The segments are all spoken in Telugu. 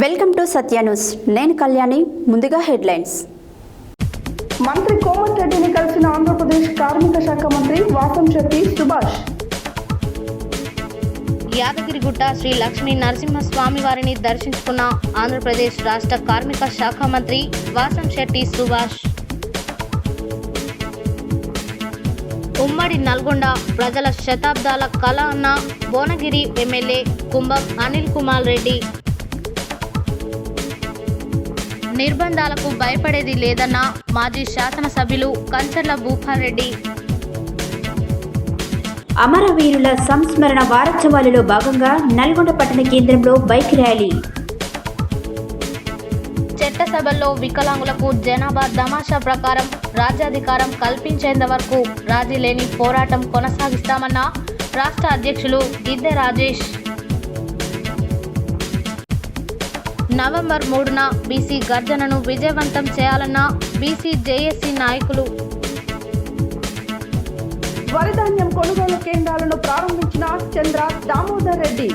Welcome to Satya news. నేను కళ్యాణి. ముందుగా హెడ్లైన్స్. మంత్రి కోమటిరెడ్డిని కలిసిన ఆంధ్రప్రదేశ్ కార్మిక శాఖ మంత్రి వాసంశెట్టి సుభాష్. యాదగిరిగుట్ట శ్రీ లక్ష్మీ నరసింహస్వామి వారిని దర్శించుకున్న ఆంధ్రప్రదేశ్ రాష్ట్ర కార్మిక శాఖ మంత్రి వాసంశెట్టి సుభాష్. ఉమ్మడి నల్గొండ ప్రజల శతాబ్దాల కళ అన్న భువనగిరి ఎమ్మెల్యే కుంభం అనిల్ కుమార్ రెడ్డి. నిర్బంధాలకు భయపడేది లేదన్న మాజీ శాసనసభ్యులు కంచర్ల భూపాల్ రెడ్డి. అమరవీరుల సంస్మరణ వారోత్సవాలలో భాగంగా నల్గొండ పట్టణ కేంద్రంలో బైక్ ర్యాలీ. చట్టసభల్లో వికలాంగులకు జనాభా తమాషా ప్రకారం రాజ్యాధికారం కల్పించేంత వరకు రాజీ లేని పోరాటం కొనసాగిస్తామన్న రాష్ట్ర అధ్యక్షులు గిద్దె రాజేష్. నవంబర్ 3న బీసీ గర్జనను విజయవంతం చేయాలన్న బీసీ జేఏసీ నాయకులు. వరిధాన్యం కొనుగోలు కేంద్రాలను ప్రారంభించిన చంద్ర దామోదర్ రెడ్డి.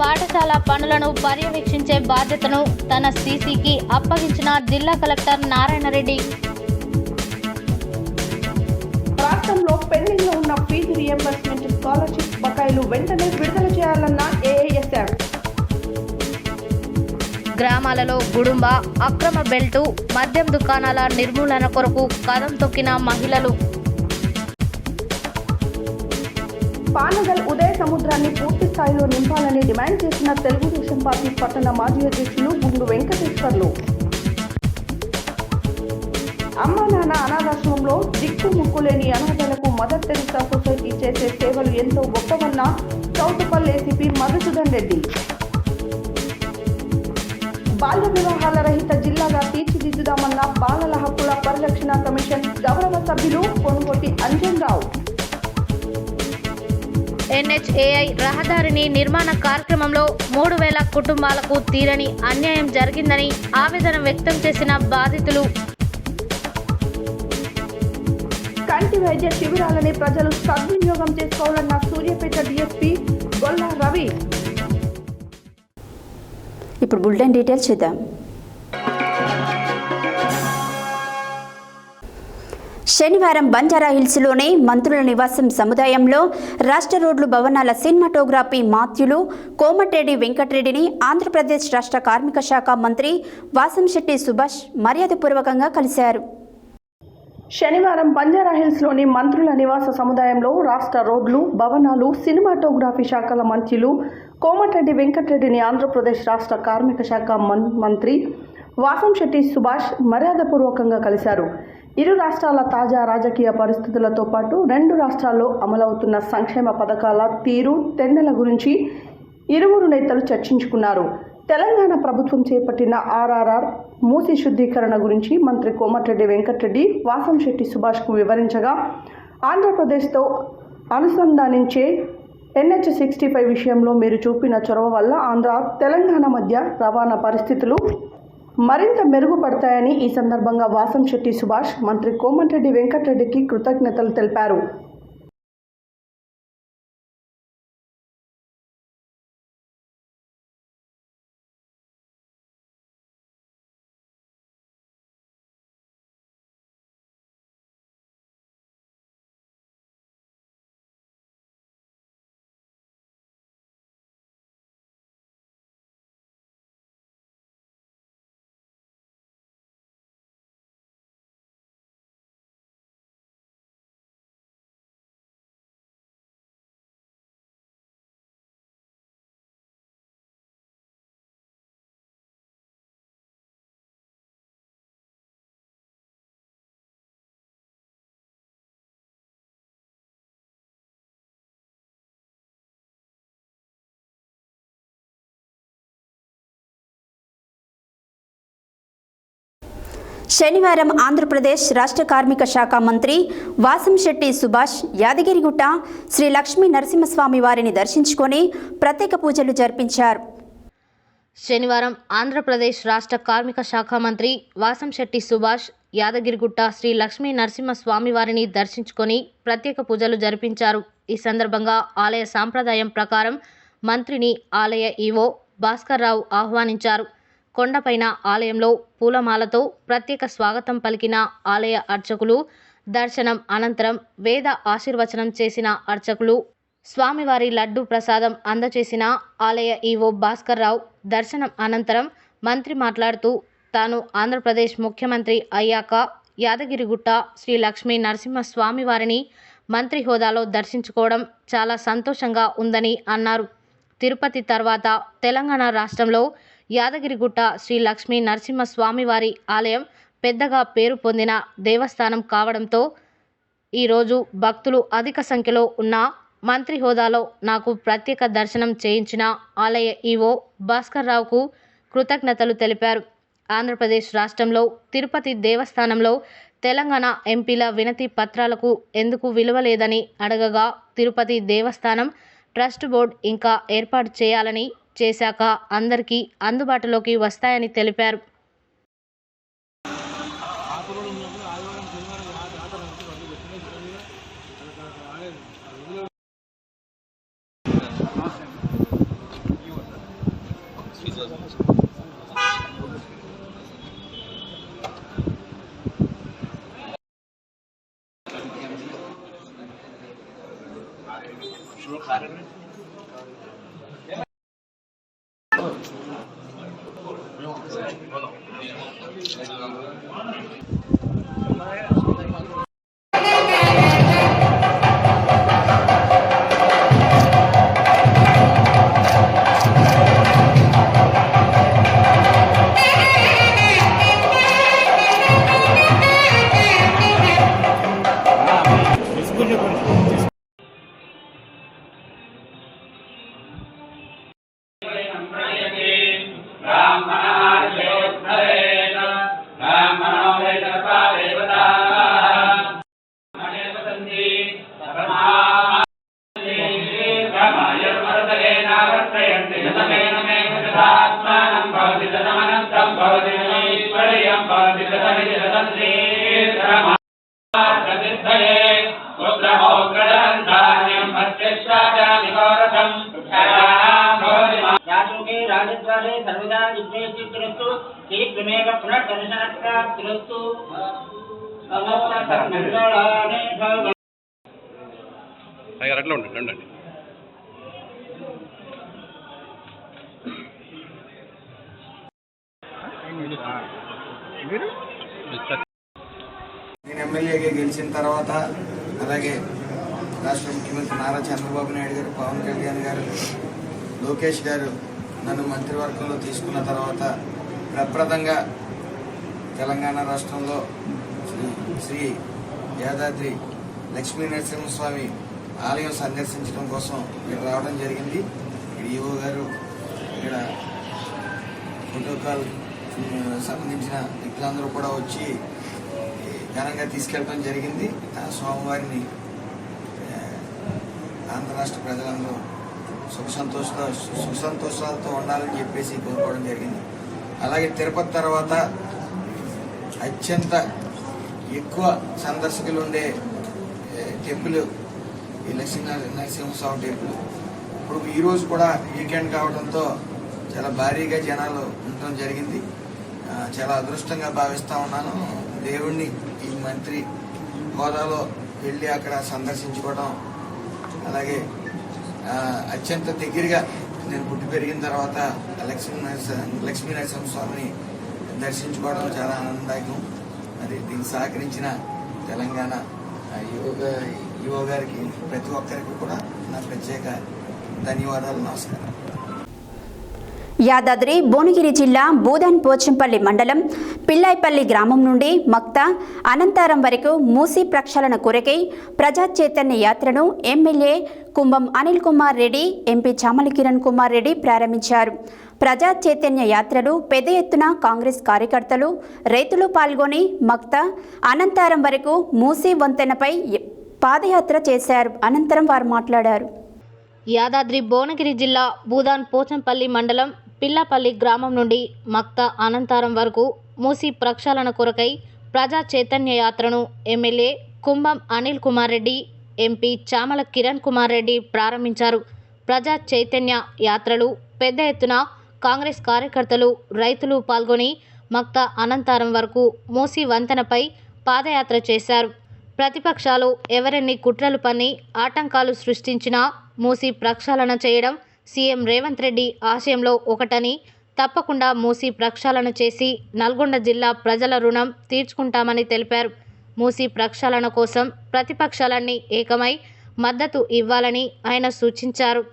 పాఠశాల పనులను పర్యవేక్షించే బాధ్యతను తన సీసీకి అప్పగించిన జిల్లా కలెక్టర్ నారాయణ రెడ్డి. రాష్ట్రంలో పెండింగ్ లో ఉన్న ఫీజు రియంబర్స్మెంట్ స్కాలర్షిప్ బకాయిలు వెంటనే విడుదల చేయాలన్న ఏఐఎస్ఎఫ్. గ్రామాలలో గుడుంబ, అక్రమ బెల్టు, మద్యం దుకాణాల నిర్మూలన కొరకు కదం తొక్కిన మహిళలు. పానగల్ ఉదయ సముద్రాన్ని పూర్తి స్థాయిలో నింపాలని డిమాండ్ చేసిన తెలుగుదేశం పార్టీ పట్టణ మాజీ అధ్యక్షులు గుండు వెంకటేశ్వర్లు. అమ్మా నాన్న అనాథాశ్రమంలో దిక్కు ముక్కులేని అనాథలకు మదర్ టెరిసా సొసైటీ చేసే సేవలు ఎంతో గొప్పవన్న చౌటుపల్లి ఏసీపీ మధుసూదన్ రెడ్డి. బాల్య వివాహాల రహిత జిల్లాగా తీర్చిదిద్దుదామన్న బాలల హక్కుల పరిరక్షణ కమిషన్ గౌరవ సభ్యులు కొనుగోటి అంజన్ రావు. ఎన్హెచ్ఏఐ రహదారిని నిర్మాణ కార్యక్రమంలో 3,000 కుటుంబాలకు తీరని అన్యాయం జరిగిందని ఆవేదన వ్యక్తం చేసిన బాధితులు. కంటి వైద్య శిబిరాలని ప్రజలు సద్వినియోగం చేసుకోవాలన్న సూర్యాపేట డీఎస్పీ గొల్లా రవి. ఇప్పుడు బులెటిన్ డీటెయిల్స్ చూద్దాం. శనివారం బంజారాహిల్స్లోని మంత్రుల నివాసం సముదాయంలో రాష్ట్ర రోడ్లు భవనాల సినిమాటోగ్రఫీ మాత్యులు కోమటిరెడ్డి వెంకటరెడ్డిని ఆంధ్రప్రదేశ్ రాష్ట్ర కార్మిక శాఖ మంత్రి వాసంశెట్టి సుభాష్ మర్యాదపూర్వకంగా కలిశారు. శనివారం బంజారాహిల్స్లోని మంత్రుల నివాస సముదాయంలో రాష్ట్ర రోడ్లు భవనాలు సినిమాటోగ్రఫీ శాఖల మంత్రులు కోమటిరెడ్డి వెంకటరెడ్డిని ఆంధ్రప్రదేశ్ రాష్ట్ర కార్మిక శాఖ మంత్రి వాసంశెట్టి సుభాష్ మర్యాదపూర్వకంగా కలిశారు. ఇరు రాష్ట్రాల తాజా రాజకీయ పరిస్థితులతో పాటు రెండు రాష్ట్రాల్లో అమలవుతున్న సంక్షేమ పథకాల తీరు తెన్నెల గురించి ఇరువురు నేతలు చర్చించుకున్నారు. తెలంగాణ ప్రభుత్వం చేపట్టిన ఆర్ఆర్ఆర్ మూసి శుద్ధీకరణ గురించి మంత్రి కోమటిరెడ్డి వెంకటరెడ్డి వాసంశెట్టి సుభాష్కు వివరించగా, ఆంధ్రప్రదేశ్తో అనుసంధానించే NH-65 విషయంలో మీరు చూపిన చొరవ వల్ల ఆంధ్ర తెలంగాణ మధ్య రవాణా పరిస్థితులు మరింత మెరుగుపడతాయని ఈ సందర్భంగా వాసంశెట్టి సుభాష్ మంత్రి కోమటిరెడ్డి వెంకటరెడ్డికి కృతజ్ఞతలు తెలిపారు. శనివారం ఆంధ్రప్రదేశ్ రాష్ట్ర కార్మిక శాఖ మంత్రి వాసంశెట్టి సుభాష్ యాదగిరిగుట్ట శ్రీ లక్ష్మీ నరసింహస్వామి వారిని దర్శించుకొని ప్రత్యేక పూజలు జరిపించారు. శనివారం ఆంధ్రప్రదేశ్ రాష్ట్ర కార్మిక శాఖ మంత్రి వాసంశెట్టి సుభాష్ యాదగిరిగుట్ట శ్రీ లక్ష్మీ నరసింహస్వామి వారిని దర్శించుకొని ప్రత్యేక పూజలు జరిపించారు. ఈ సందర్భంగా ఆలయ సాంప్రదాయం ప్రకారం మంత్రిని ఆలయ ఈవో భాస్కర్ రావు ఆహ్వానించారు. కొండపైన ఆలయంలో పూలమాలతో ప్రత్యేక స్వాగతం పలికిన ఆలయ అర్చకులు, దర్శనం అనంతరం వేద ఆశీర్వచనం చేసిన అర్చకులు, స్వామివారి లడ్డు ప్రసాదం అందజేసిన ఆలయ ఈవో భాస్కర్ రావు. దర్శనం అనంతరం మంత్రి మాట్లాడుతూ, తాను ఆంధ్రప్రదేశ్ ముఖ్యమంత్రి అయ్యాక యాదగిరిగుట్ట శ్రీ లక్ష్మీ నరసింహస్వామి వారిని మంత్రి హోదాలో దర్శించుకోవడం చాలా సంతోషంగా ఉందని అన్నారు. తిరుపతి తర్వాత తెలంగాణ రాష్ట్రంలో యాదగిరిగుట్ట శ్రీ లక్ష్మీ నరసింహస్వామి వారి ఆలయం పెద్దగా పేరు పొందిన దేవస్థానం కావడంతో ఈరోజు భక్తులు అధిక సంఖ్యలో ఉన్న మంత్రి హోదాలో నాకు ప్రత్యేక దర్శనం చేయించిన ఆలయ ఈవో భాస్కర్ రావుకు కృతజ్ఞతలు తెలిపారు. ఆంధ్రప్రదేశ్ రాష్ట్రంలో తిరుపతి దేవస్థానంలో తెలంగాణ ఎంపీల వినతి పత్రాలకు ఎందుకు విలువ లేదని అడగగా, తిరుపతి దేవస్థానం ట్రస్ట్ బోర్డు ఇంకా ఏర్పాటు చేయాలని, చేశాక అందరికీ అందుబాటులోకి వస్తాయని తెలిపారు. राजद्वारे सर्वदा विद्वेषितरस्तु शीघ्रमेव पुनर्दर्शनप्राप्तिरस्तु अमोघमङ्गलानि भव అట్లా ఉండండి. నేను ఎమ్మెల్యేగా గెలిచిన తర్వాత, అలాగే రాష్ట్ర ముఖ్యమంత్రి నారా చంద్రబాబు నాయుడు గారు, పవన్ కళ్యాణ్ గారు, లోకేష్ గారు నన్ను మంత్రివర్గంలో తీసుకున్న తర్వాత ప్రప్రదంగా తెలంగాణ రాష్ట్రంలో శ్రీ యాదాద్రి లక్ష్మీ నరసింహస్వామి ఆలయం సందర్శించడం కోసం ఇక్కడ రావడం జరిగింది. ఇక్కడ ఈవో గారు, ఇక్కడ ప్రోటోకాల్ సంబంధించిన వ్యక్తులందరూ కూడా వచ్చి ఘనంగా తీసుకెళ్ళడం జరిగింది. ఆ స్వామివారిని ఆంధ్ర రాష్ట్ర ప్రజలందరూ సుఖ సంతోషాలతో ఉండాలని చెప్పేసి కోరుకోవడం జరిగింది. అలాగే తిరుపతి తర్వాత అత్యంత ఎక్కువ సందర్శకులు ఉండే టెంపుల్ ఈ లక్ష్మీ నరసింహస్వామి టెంపుల్. ఇప్పుడు ఈరోజు కూడా వీకెండ్ కావడంతో చాలా భారీగా జనాలు ఉండటం జరిగింది. చాలా అదృష్టంగా భావిస్తూ ఉన్నాను. దేవుణ్ణి ఈ మంత్రి హోదాలో వెళ్ళి అక్కడ సందర్శించుకోవడం, అలాగే అత్యంత దగ్గరగా నేను పుట్టి పెరిగిన తర్వాత లక్ష్మీ నరసింహస్వామిని దర్శించుకోవడం చాలా ఆనందదాయకం. మరి దీన్ని సహకరించిన తెలంగాణ యువ గారికి, ప్రతి ఒక్కరికి కూడా నా ప్రత్యేక ధన్యవాదాలు, నమస్కారం. యాదాద్రి భువనగిరి జిల్లా బూదాన్ పోచంపల్లి మండలం పిల్లాయిపల్లి గ్రామం నుండి మక్త అనంతారం వరకు మూసీ ప్రక్షాళన కొరకై ప్రజా చైతన్య యాత్రను ఎమ్మెల్యే కుంభం అనిల్ కుమార్ రెడ్డి, ఎంపీ చామల కిరణ్ కుమార్ రెడ్డి ప్రారంభించారు. ప్రజా చైతన్య యాత్రలు పెద్ద ఎత్తున కాంగ్రెస్ కార్యకర్తలు, రైతులు పాల్గొని మక్త అనంతారం వరకు మూసీ వంతెనపై పాదయాత్ర చేశారు. అనంతరం వారు మాట్లాడారు. యాదాద్రి భువనగిరి జిల్లా బూదాన్ పోచంపల్లి మండలం పిల్లపల్లి గ్రామం నుండి మక్త అనంతారం వరకు మూసీ ప్రక్షాళన కొరకై ప్రజా చైతన్య యాత్రను ఎమ్మెల్యే కుంభం అనిల్ కుమార్ రెడ్డి, ఎంపీ చామల కిరణ్ కుమార్ రెడ్డి ప్రారంభించారు. ప్రజా చైతన్య యాత్రలు పెద్ద ఎత్తున కాంగ్రెస్ కార్యకర్తలు, రైతులు పాల్గొని మక్త అనంతారం వరకు మూసీ వంతెనపై పాదయాత్ర చేశారు. ప్రతిపక్షాలు ఎవరెన్ని కుట్రలు పన్ని ఆటంకాలు సృష్టించినా మూసీ ప్రక్షాళన చేయడం సీఎం రేవంత్ రెడ్డి ఆశయంలో ఒకటని, తప్పకుండా మూసీ ప్రక్షాళన చేసి నల్గొండ జిల్లా ప్రజల రుణం తీర్చుకుంటామని తెలిపారు. మూసీ ప్రక్షాళన కోసం ప్రతిపక్షాలన్నీ ఏకమై మద్దతు ఇవ్వాలని ఆయన సూచించారు.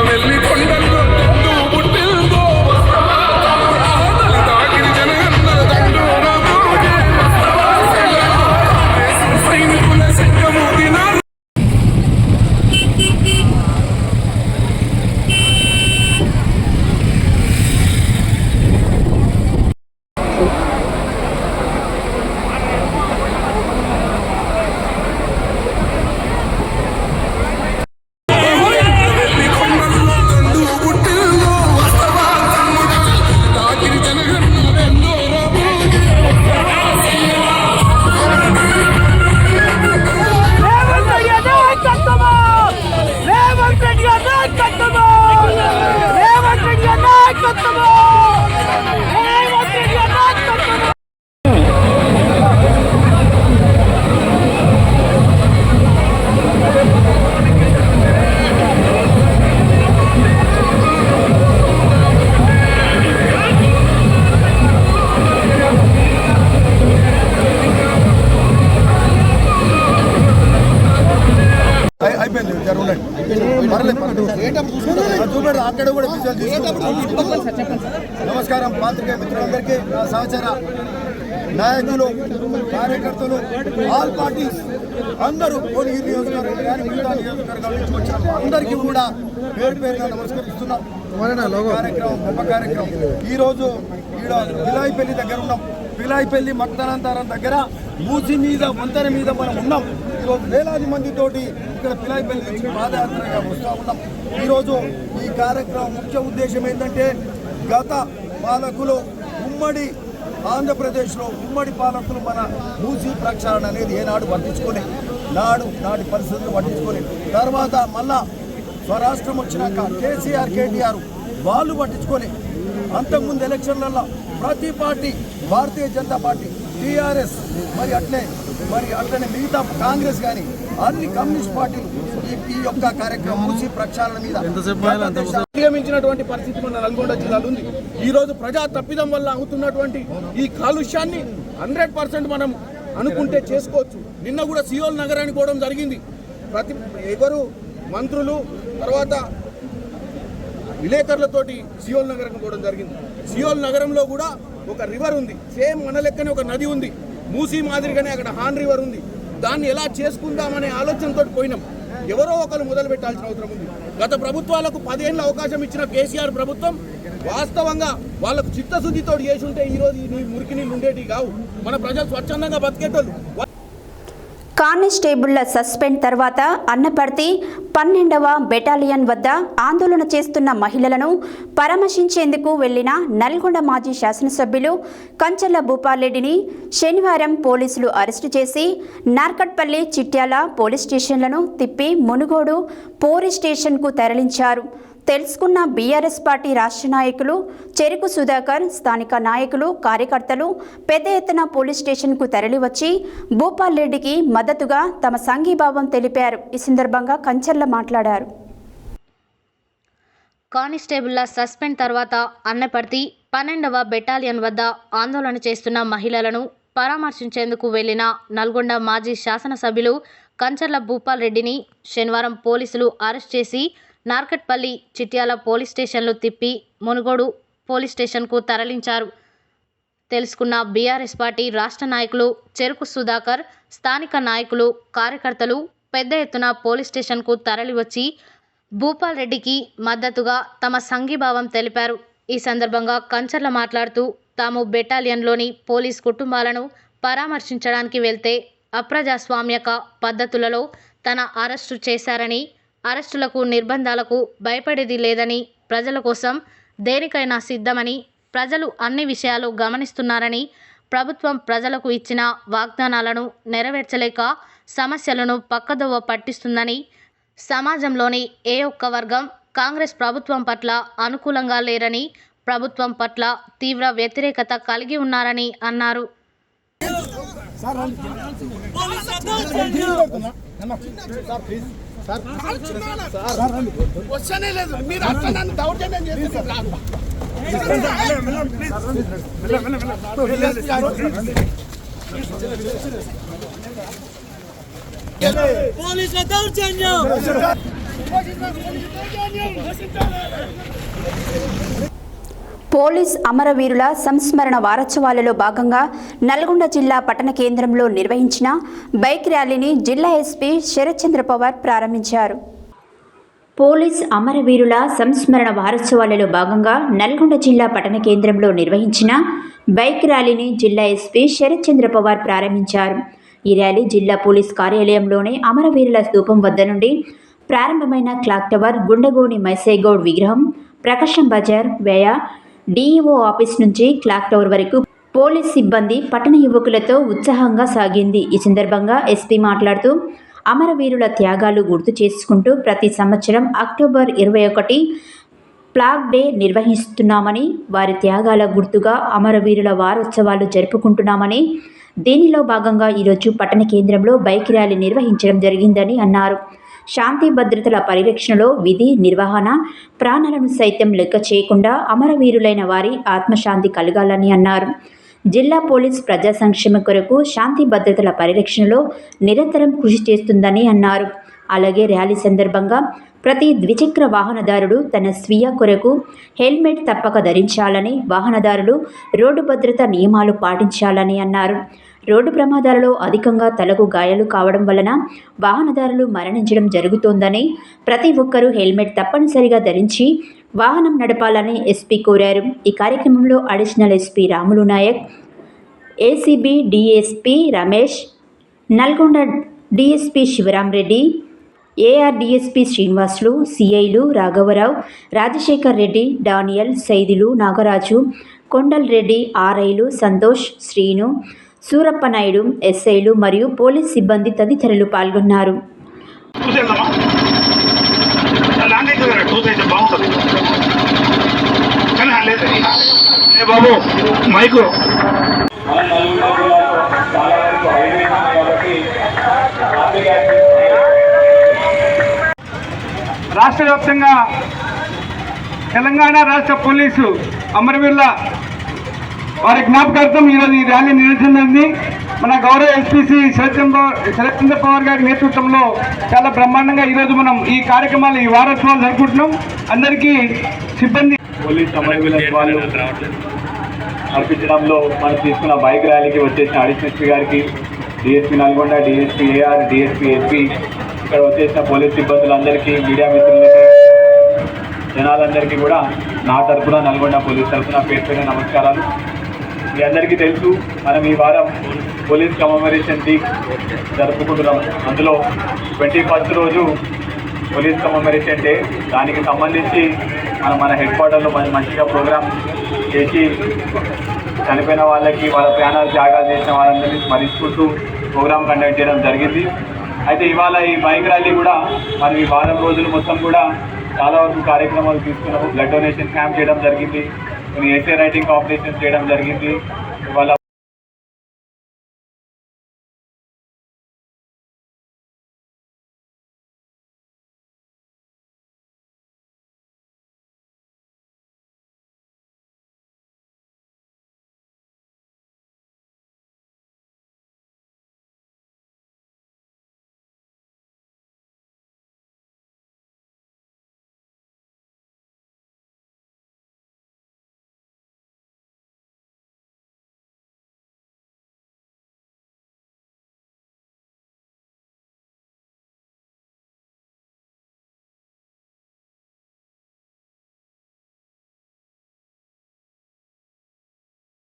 వెళ్ళి కొండల్లో పుట్టిందో దాగిరి జనగన్న దండోరా సైనికుల సంగము దినాలు అక్కడ కూడా నమస్కారం పాత్రికేయ మిత్రులందరికీ, నా సహచర నాయకులు, కార్యకర్తలు, ఆల్ పార్టీస్ అందరూ కోనగిరి నియోజకవర్గం కానీ మిగతా నియోజకవర్గాల నుంచి వచ్చారు. అందరికీ కూడా పేరు పేరుగా నమస్కరిస్తున్నాం. కార్యక్రమం గొప్ప కార్యక్రమం. ఈరోజు ఈడ పిలాయిపల్లి దగ్గర ఉన్నాం. పిలాయిపల్లి మక్తనంతారం దగ్గర మూసి మీద వంతెన మీద మనం ఉన్నాం. ఈరోజు వేలాది మందితోటి ఇక్కడ పిలాయిపల్లి నుంచి పాదయాత్రగా వస్తూ ఉన్నాం. ఈరోజు ఈ కార్యక్రమం ముఖ్య ఉద్దేశం ఏంటంటే, గత పాలకులు ఉమ్మడి ఆంధ్రప్రదేశ్లో ఉమ్మడి పాలకులు మన మూసీ ప్రక్షాళన అనేది ఏనాడు పట్టించుకొని నాటి పరిస్థితులు పట్టించుకొని తర్వాత మళ్ళా స్వరాష్ట్రం వచ్చినాక కేసీఆర్, కేటీఆర్ వాళ్ళు పట్టించుకొని అంతకుముందు ఎలక్షన్లలో ప్రతి party, Bharatiya Janata party, TRS, మరి అట్లనే మిగతా కాంగ్రెస్ కానీ అన్ని కమ్యూనిస్ట్ పార్టీలు ఈ యొక్క కార్యక్రమం మూసీ ప్రక్షాళన మీద నియమించినటువంటి పరిస్థితి మన నల్గొండ జిల్లాలో ఉంది. ఈ రోజు ప్రజా తప్పిదం వల్ల అవుతున్నటువంటి ఈ కాలుష్యాన్ని 100% మనం అనుకుంటే చేసుకోవచ్చు. నిన్న కూడా సియోల్ నగరానికి పోవడం జరిగింది. ఎవరు మంత్రులు, తర్వాత విలేకరులతోటి సియోల్ నగరానికి పోవడం జరిగింది. సియోల్ నగరంలో కూడా ఒక రివర్ ఉంది, సేమ్ మన లెక్కనే ఒక నది ఉంది. మూసీ మాదిరిగానే అక్కడ హాన్ రివర్ ఉంది. దాన్ని ఎలా చేసుకుందామనే ఆలోచనతో పోయినాం. ఎవరో ఒకరు మొదలు పెట్టాల్సిన అవసరం ఉంది. గత ప్రభుత్వాలకు 10 ఏళ్ళ అవకాశం ఇచ్చిన కేసీఆర్ ప్రభుత్వం వాస్తవంగా వాళ్ళకు చిత్తశుద్ధితో చేసి ఉంటే ఈరోజు ఈ మురికి నీళ్ళు ఉండేటివి కావు. మన ప్రజలు స్వచ్ఛందంగా బతికేటోళ్ళు. కానిస్టేబుళ్ల సస్పెండ్ తర్వాత అన్నపర్తి 12వ బెటాలియన్ వద్ద ఆందోళన చేస్తున్న మహిళలను పరామర్శించేందుకు వెళ్లిన నల్గొండ మాజీ శాసనసభ్యులు కంచర్ల భూపాల్రెడ్డిని శనివారం పోలీసులు అరెస్టు చేసి నార్కట్పల్లి, చిట్యాల పోలీస్ స్టేషన్లను తిప్పి మునుగోడు పోలీస్ స్టేషన్కు తరలించారు. తెలుసుకున్న బీఆర్ఎస్ పార్టీ రాష్ట్ర నాయకులు చెరుకు సుధాకర్, స్థానిక నాయకులు, కార్యకర్తలు పెద్ద ఎత్తున పోలీస్ స్టేషన్కు తరలివచ్చి భూపాల్రెడ్డికి మద్దతుగా తమ సంఘీభావం తెలిపారు. ఈ సందర్భంగా కంచర్ల మాట్లాడారు. కానిస్టేబుళ్ల సస్పెండ్ తర్వాత అన్నపర్తి 12వ బెటాలియన్ వద్ద ఆందోళన చేస్తున్న మహిళలను పరామర్శించేందుకు వెళ్లిన నల్గొండ మాజీ శాసనసభ్యులు కంచర్ల భూపాల్రెడ్డిని శనివారం పోలీసులు అరెస్ట్ చేసి నార్కట్పల్లి, చిట్యాల పోలీస్ స్టేషన్లు తిప్పి మునుగోడు పోలీస్ స్టేషన్కు తరలించారు. తెలుసుకున్న బీఆర్ఎస్ పార్టీ రాష్ట్ర నాయకులు చెరుకు సుధాకర్, స్థానిక నాయకులు, కార్యకర్తలు పెద్ద ఎత్తున పోలీస్ స్టేషన్కు తరలివచ్చి భూపాల్ రెడ్డికి మద్దతుగా తమ సంఘీభావం తెలిపారు. ఈ సందర్భంగా కంచర్ల మాట్లాడుతూ తాము బెటాలియన్లోని పోలీస్ కుటుంబాలను పరామర్శించడానికి వెళ్తే అప్రజాస్వామ్యక పద్ధతులలో తన అరెస్టు చేశారని, అరెస్టులకు నిర్బంధాలకు భయపడేది లేదని, ప్రజల కోసం దేనికైనా సిద్ధమని, ప్రజలు అన్ని విషయాలు గమనిస్తున్నారని, ప్రభుత్వం ప్రజలకు ఇచ్చిన వాగ్దానాలను నెరవేర్చలేక సమస్యలను పక్కదోవ పట్టిస్తుందని, సమాజంలోని ఏ ఒక్క వర్గం కాంగ్రెస్ ప్రభుత్వం పట్ల అనుకూలంగా లేరని, ప్రభుత్వం పట్ల తీవ్ర వ్యతిరేకత కలిగి ఉన్నారని అన్నారు. పోలీస్ అమరవీరుల సంస్మరణ వారోత్సవాలలో భాగంగా నల్గొండ జిల్లా పట్టణ కేంద్రంలో నిర్వహించిన బైక్ ర్యాలీని జిల్లా ఎస్పీ శరత్చంద్ర పవార్ ప్రారంభించారు. పోలీస్ అమరవీరుల సంస్మరణ వారోత్సవాలలో భాగంగా నల్గొండ జిల్లా పట్టణ కేంద్రంలో నిర్వహించిన బైక్ ర్యాలీని జిల్లా ఎస్పీ శరత్చంద్ర పవార్ ప్రారంభించారు. ఈ ర్యాలీ జిల్లా పోలీస్ కార్యాలయంలోని అమరవీరుల స్తూపం వద్ద నుండి ప్రారంభమైన క్లాక్ టవర్, గుండెగోని మైసేగౌడ్ విగ్రహం, ప్రకాశం బజార్ వ్యయ డిఈఓ ఆఫీస్ నుంచి క్లాక్ టవర్ వరకు పోలీస్ సిబ్బంది, పట్టణ యువకులతో ఉత్సాహంగా సాగింది. ఈ సందర్భంగా ఎస్పీ మాట్లాడుతూ అమరవీరుల త్యాగాలు గుర్తు చేసుకుంటూ ప్రతి సంవత్సరం అక్టోబర్ 21 ఫ్లాగ్ డే నిర్వహిస్తున్నామని, వారి త్యాగాల గుర్తుగా అమరవీరుల వారోత్సవాలు జరుపుకుంటున్నామని, దీనిలో భాగంగా ఈరోజు పట్టణ కేంద్రంలో బైక్ ర్యాలీ నిర్వహించడం జరిగిందని అన్నారు. శాంతి భద్రతల పరిరక్షణలో విధి నిర్వహణ, ప్రాణాలను సైతం లెక్క చేయకుండా అమరవీరులైన వారి ఆత్మశాంతి కలగాలని అన్నారు. జిల్లా పోలీస్ ప్రజా సంక్షేమ కొరకు శాంతి భద్రతల పరిరక్షణలో నిరంతరం కృషి చేస్తుందని అన్నారు. అలాగే ర్యాలీ సందర్భంగా ప్రతి ద్విచక్ర వాహనదారుడు తన స్వీయ కొరకు హెల్మెట్ తప్పక ధరించాలని, వాహనదారులు రోడ్డు భద్రత నియమాలు పాటించాలని అన్నారు. రోడ్డు ప్రమాదాలలో అధికంగా తలకు గాయాలు కావడం వలన వాహనదారులు మరణించడం జరుగుతోందని, ప్రతి ఒక్కరూ హెల్మెట్ తప్పనిసరిగా ధరించి వాహనం నడపాలని ఎస్పీ కోరారు. ఈ కార్యక్రమంలో additional SP Ramulu Nayak, ACB DSP Ramesh, Nalgonda DSP Sivaram Reddy, AR DSP Srinivasulu, సిఐలు రాఘవరావు, రాజశేఖర్ రెడ్డి, డానియల్, సైదులు, నాగరాజు, కొండల్ రెడ్డి, ఆర్ఐలు సంతోష్, శ్రీను, సూరప్పనాయుడు, ఎస్ఐలు మరియు పోలీస్ సిబ్బంది తదితరులు పాల్గొన్నారు. రాష్ట్ర వ్యాప్తంగా తెలంగాణ రాష్ట్ర పోలీసు అమరవీరుల వారి జ్ఞాపకార్థం ఈరోజు ఈ ర్యాలీ నిర్వహించింది. మన గౌరవ ఎస్పీసీ శరత్చంద్ర పవార్ గారి నేతృత్వంలో చాలా బ్రహ్మాండంగా ఈరోజు మనం ఈ కార్యక్రమాలు, ఈ వారోత్సవాలు జరుపుకుంటున్నాం. అందరికీ సిబ్బంది పోలీస్ అమరవీరుల వాళ్ళు అర్పించడంలో మనం తీసుకున్న బైక్ ర్యాలీకి వచ్చేసిన అడిషనల్ ఎస్పీ గారికి, DSP Nalgonda, DSP AR, DSP SP, ఇక్కడ వచ్చేసిన పోలీస్ సిబ్బందులందరికీ, మీడియా మిత్రులకి, జనాలందరికీ కూడా నా తరఫున, నల్గొండ పోలీస్ తరఫున పేరు నమస్కారాలు. మీ అందరికీ తెలుసు, మనం ఈ వారం పోలీస్ కమమరేషన్ వీక్ జరుపుకుంటున్నాం. అందులో 21st రోజు పోలీస్ కమమరేషన్ డే. దానికి సంబంధించి మన హెడ్ క్వార్టర్లో మంచిగా ప్రోగ్రామ్ చేసి చనిపోయిన వాళ్ళకి, వాళ్ళ ప్రాణాలు త్యాగాలు చేసిన వాళ్ళందరినీ స్మరించుకుంటూ ప్రోగ్రామ్ కండక్ట్ చేయడం జరిగింది. అయితే ఇవాళ ఈ బైక్ ర్యాలీ కూడా మనం ఈ వారం రోజులు మొత్తం కూడా చాలా వరకు కార్యక్రమాలు తీసుకున్నాము. బ్లడ్ డొనేషన్ క్యాంప్ చేయడం జరిగింది, కొన్ని ఎస్ఏ రైటింగ్ కాంపిటీషన్స్ చేయడం జరిగింది. ఇవాళ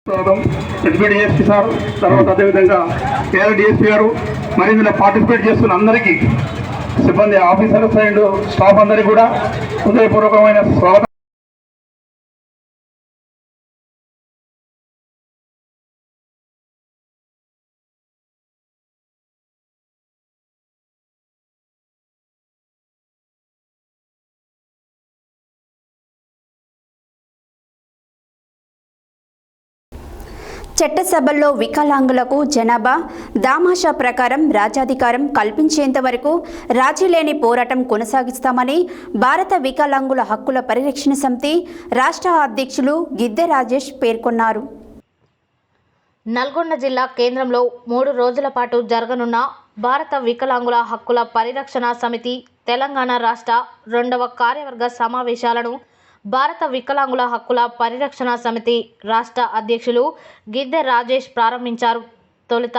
ఎస్పీ డిఎస్పీ సార్, తర్వాత అదేవిధంగా కేఆర్ డిఎస్పీ గారు, మరి ఇందులో పార్టిసిపేట్ చేస్తున్న అందరికీ, సిబ్బంది ఆఫీసర్స్ అండ్ స్టాఫ్ అందరికీ కూడా హృదయపూర్వకమైన స్వాగతం. చట్టసభల్లో వికలాంగులకు జనాభా దామాషా ప్రకారం రాజ్యాధికారం కల్పించేంత వరకు రాజీ లేని పోరాటం కొనసాగిస్తామని భారత వికలాంగుల హక్కుల పరిరక్షణ సమితి రాష్ట్ర అధ్యక్షులు గిద్దె రాజేష్ పేర్కొన్నారు. నల్గొండ జిల్లా కేంద్రంలో 3 రోజుల పాటు జరగనున్న భారత వికలాంగుల హక్కుల పరిరక్షణ సమితి తెలంగాణ రాష్ట్ర 2వ కార్యవర్గ సమావేశాలను భారత వికలాంగుల హక్కుల పరిరక్షణ సమితి రాష్ట్ర అధ్యక్షులు గిద్దె రాజేష్ ప్రారంభించారు. తొలుత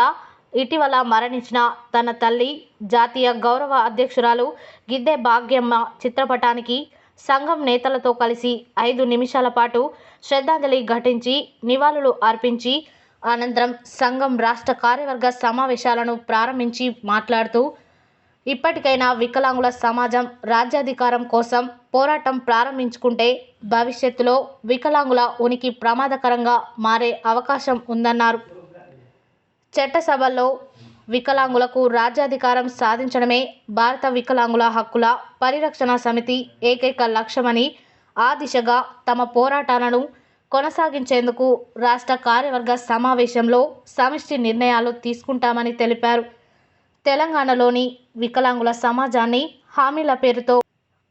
ఇటీవల మరణించిన తన తల్లి జాతీయ గౌరవ అధ్యక్షురాలు గిద్దె భాగ్యమ్మ చిత్రపటానికి సంఘం నేతలతో కలిసి 5 నిమిషాల పాటు శ్రద్ధాంజలి ఘటించి నివాళులు అర్పించి అనంతరం సంఘం రాష్ట్ర కార్యవర్గ సమావేశాలను ప్రారంభించి మాట్లాడుతూ, ఇప్పటికైనా వికలాంగుల సమాజం రాజ్యాధికారం కోసం పోరాటం ప్రారంభించుకుంటే భవిష్యత్తులో వికలాంగుల ఉనికి ప్రమాదకరంగా మారే అవకాశం ఉందన్నారు. చట్టసభల్లో వికలాంగులకు రాజ్యాధికారం సాధించడమే భారత వికలాంగుల హక్కుల పరిరక్షణ సమితి ఏకైక లక్ష్యమని, ఆ దిశగా తమ పోరాటాలను కొనసాగించేందుకు రాష్ట్ర కార్యవర్గ సమావేశంలో సమిష్టి నిర్ణయాలు తీసుకుంటామని తెలిపారు. తెలంగాణలోని వికలాంగుల సమాజాన్ని హామీల పేరుతో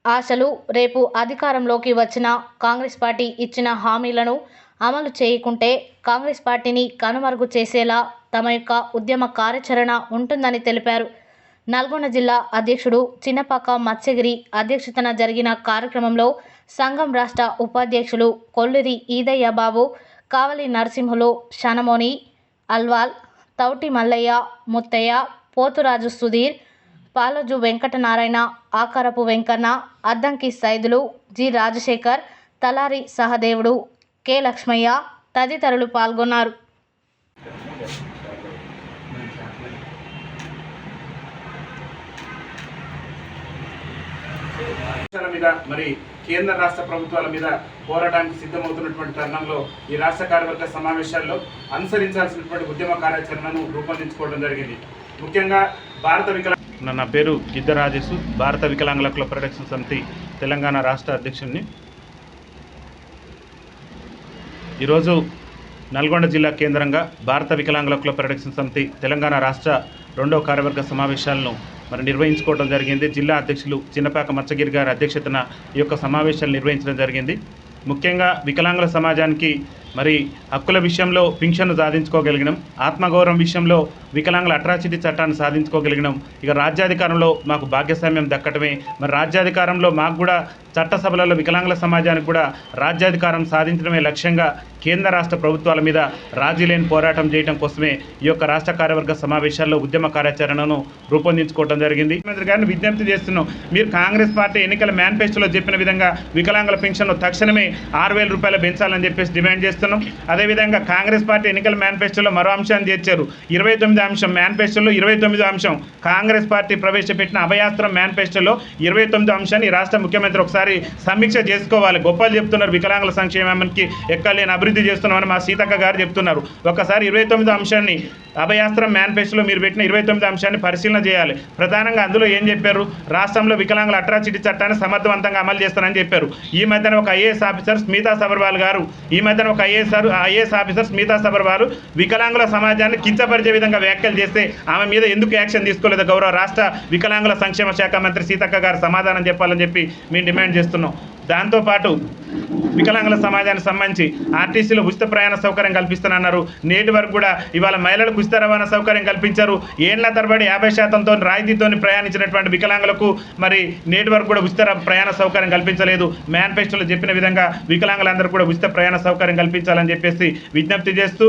ఆశలు, రేపు అధికారంలోకి వచ్చిన కాంగ్రెస్ పార్టీ ఇచ్చిన హామీలను అమలు చేయకుంటే కాంగ్రెస్ పార్టీని కనుమరుగు చేసేలా తమ యొక్క ఉద్యమ కార్యాచరణ ఉంటుందని తెలిపారు. నల్గొండ జిల్లా అధ్యక్షుడు చిన్నపాక మత్స్యగిరి అధ్యక్షతన జరిగిన కార్యక్రమంలో సంఘం రాష్ట్ర ఉపాధ్యక్షులు కొల్లిరి ఈదయ్య బాబు, కావలి నరసింహులు, షనమోని, అల్వాల్, తౌటి మల్లయ్య, ముత్తయ్య, పోతురాజు సుధీర్, పాలజు వెంకటనారాయణ, ఆకారపు వెంకన్న, అద్దంకి సైదులు, జి రాజశేఖర్, తలారి సహదేవుడు, కె లక్ష్మయ్య తదితరులు పాల్గొన్నారు. మీద మరి కేంద్ర రాష్ట్ర ప్రభుత్వాల మీద పోరాటానికి సిద్ధమవుతున్నటువంటి తరుణంలో ఈ రాష్ట్ర కార్యవర్గ సమావేశాల్లో అనుసరించాల్సినటువంటి ఉద్యమ కార్యాచరణను రూపొందించుకోవడం జరిగింది. ముఖ్యంగా నా పేరు గిద్దె రాజేష్, భారత వికలాంగుల హక్కుల పరిరక్షణ సమితి తెలంగాణ రాష్ట్ర అధ్యక్షుడిని. ఈరోజు నల్గొండ జిల్లా కేంద్రంగా భారత వికలాంగుల హక్కుల పరిరక్షణ సమితి తెలంగాణ రాష్ట్ర 2వ కార్యవర్గ సమావేశాలను నిర్వహించుకోవడం జరిగింది. జిల్లా అధ్యక్షులు చిన్నపాక మత్స్యగిరి గారి అధ్యక్షతన ఈ యొక్క సమావేశాలు నిర్వహించడం జరిగింది. ముఖ్యంగా వికలాంగుల సమాజానికి హక్కుల విషయంలో పింఛన్ను సాధించుకోగలిగినాం, ఆత్మగౌరవం విషయంలో వికలాంగుల అట్రాసిటీ చట్టాన్ని సాధించుకోగలిగినాం. ఇక రాజ్యాధికారంలో మాకు భాగ్యస్వామ్యం దక్కటమే. రాజ్యాధికారంలో మాకు కూడా చట్టసభలలో వికలాంగుల సమాజానికి కూడా రాజ్యాధికారం సాధించడమే లక్ష్యంగా కేంద్ర రాష్ట్ర ప్రభుత్వాల మీద రాజీ లేని పోరాటం చేయడం కోసమే ఈ యొక్క రాష్ట్ర కార్యవర్గ సమావేశాల్లో ఉద్యమ కార్యాచరణను రూపొందించుకోవడం జరిగింది. ముఖ్యమంత్రి గారిని విజ్ఞప్తి చేస్తున్నాం, మీరు కాంగ్రెస్ పార్టీ ఎన్నికల మేనిఫెస్టోలో చెప్పిన విధంగా వికలాంగుల పెన్షన్ను తక్షణమే 6,000 రూపాయలు పెంచాలని చెప్పేసి డిమాండ్ చేస్తున్నాం. అదేవిధంగా కాంగ్రెస్ పార్టీ ఎన్నికల మేనిఫెస్టోలో మరో అంశాన్ని చేర్చారు. 29 అంశం మేనిఫెస్టోలో 29 అంశం కాంగ్రెస్ పార్టీ ప్రవేశపెట్టిన అభయాస్త్రం మేనిఫెస్టోలో 29 అంశాన్ని రాష్ట్ర ముఖ్యమంత్రి ఒకసారి సమీక్ష చేసుకోవాలి. గొప్పలు చెప్తున్నారు, వికలాంగుల సంక్షేమానికి ఎక్కలేని అభివృద్ధి చేస్తున్నామని మా సీతక్క గారు చెప్తున్నారు. ఒకసారి 29 అంశాన్ని అభయాస్త్రం మేనిఫెస్టోలో మీరు పెట్టిన 29 అంశాన్ని పరిశీలన చేయాలి. ప్రధానంగా అందులో ఏం చెప్పారు? రాష్ట్రంలో వికలాంగుల అట్రాసిటీ చట్టాన్ని సమర్థవంతంగా అమలు చేస్తారని చెప్పారు. ఈ మధ్యన ఒక ఐఏఎస్ ఆఫీసర్ స్మితా సబర్వాల్ గారు ఐఏఎస్ ఆఫీసర్ స్మితా సబర్వాల్ వికలాంగుల సమాజాన్ని కించపరిచే విధంగా వ్యాఖ్యలు చేస్తే ఆమె మీద ఎందుకు యాక్షన్ తీసుకోలేదు గౌరవ రాష్ట్ర వికలాంగుల సంక్షేమ శాఖ మంత్రి సీతక్క గారు సమాధానం చెప్పాలని చెప్పి మేము డిమాండ్ చేస్తున్నాం. దాంతోపాటు వికలాంగుల సమాజానికి సంబంధించి ఆర్టీసీలో ఉచిత ప్రయాణ సౌకర్యం కల్పిస్తానన్నారు. నేటి వరకు కూడా ఇవాళ మహిళలకు ఉచిత రవాణా సౌకర్యం కల్పించారు. ఏళ్ల తరబడి 50% రాయితీతో ప్రయాణించినటువంటి వికలాంగులకు నేటి వరకు కూడా ఉచిత ప్రయాణ సౌకర్యం కల్పించలేదు. మేనిఫెస్టోలో చెప్పిన విధంగా వికలాంగులందరూ కూడా ఉచిత ప్రయాణ సౌకర్యం కల్పించాలని చెప్పేసి విజ్ఞప్తి చేస్తూ,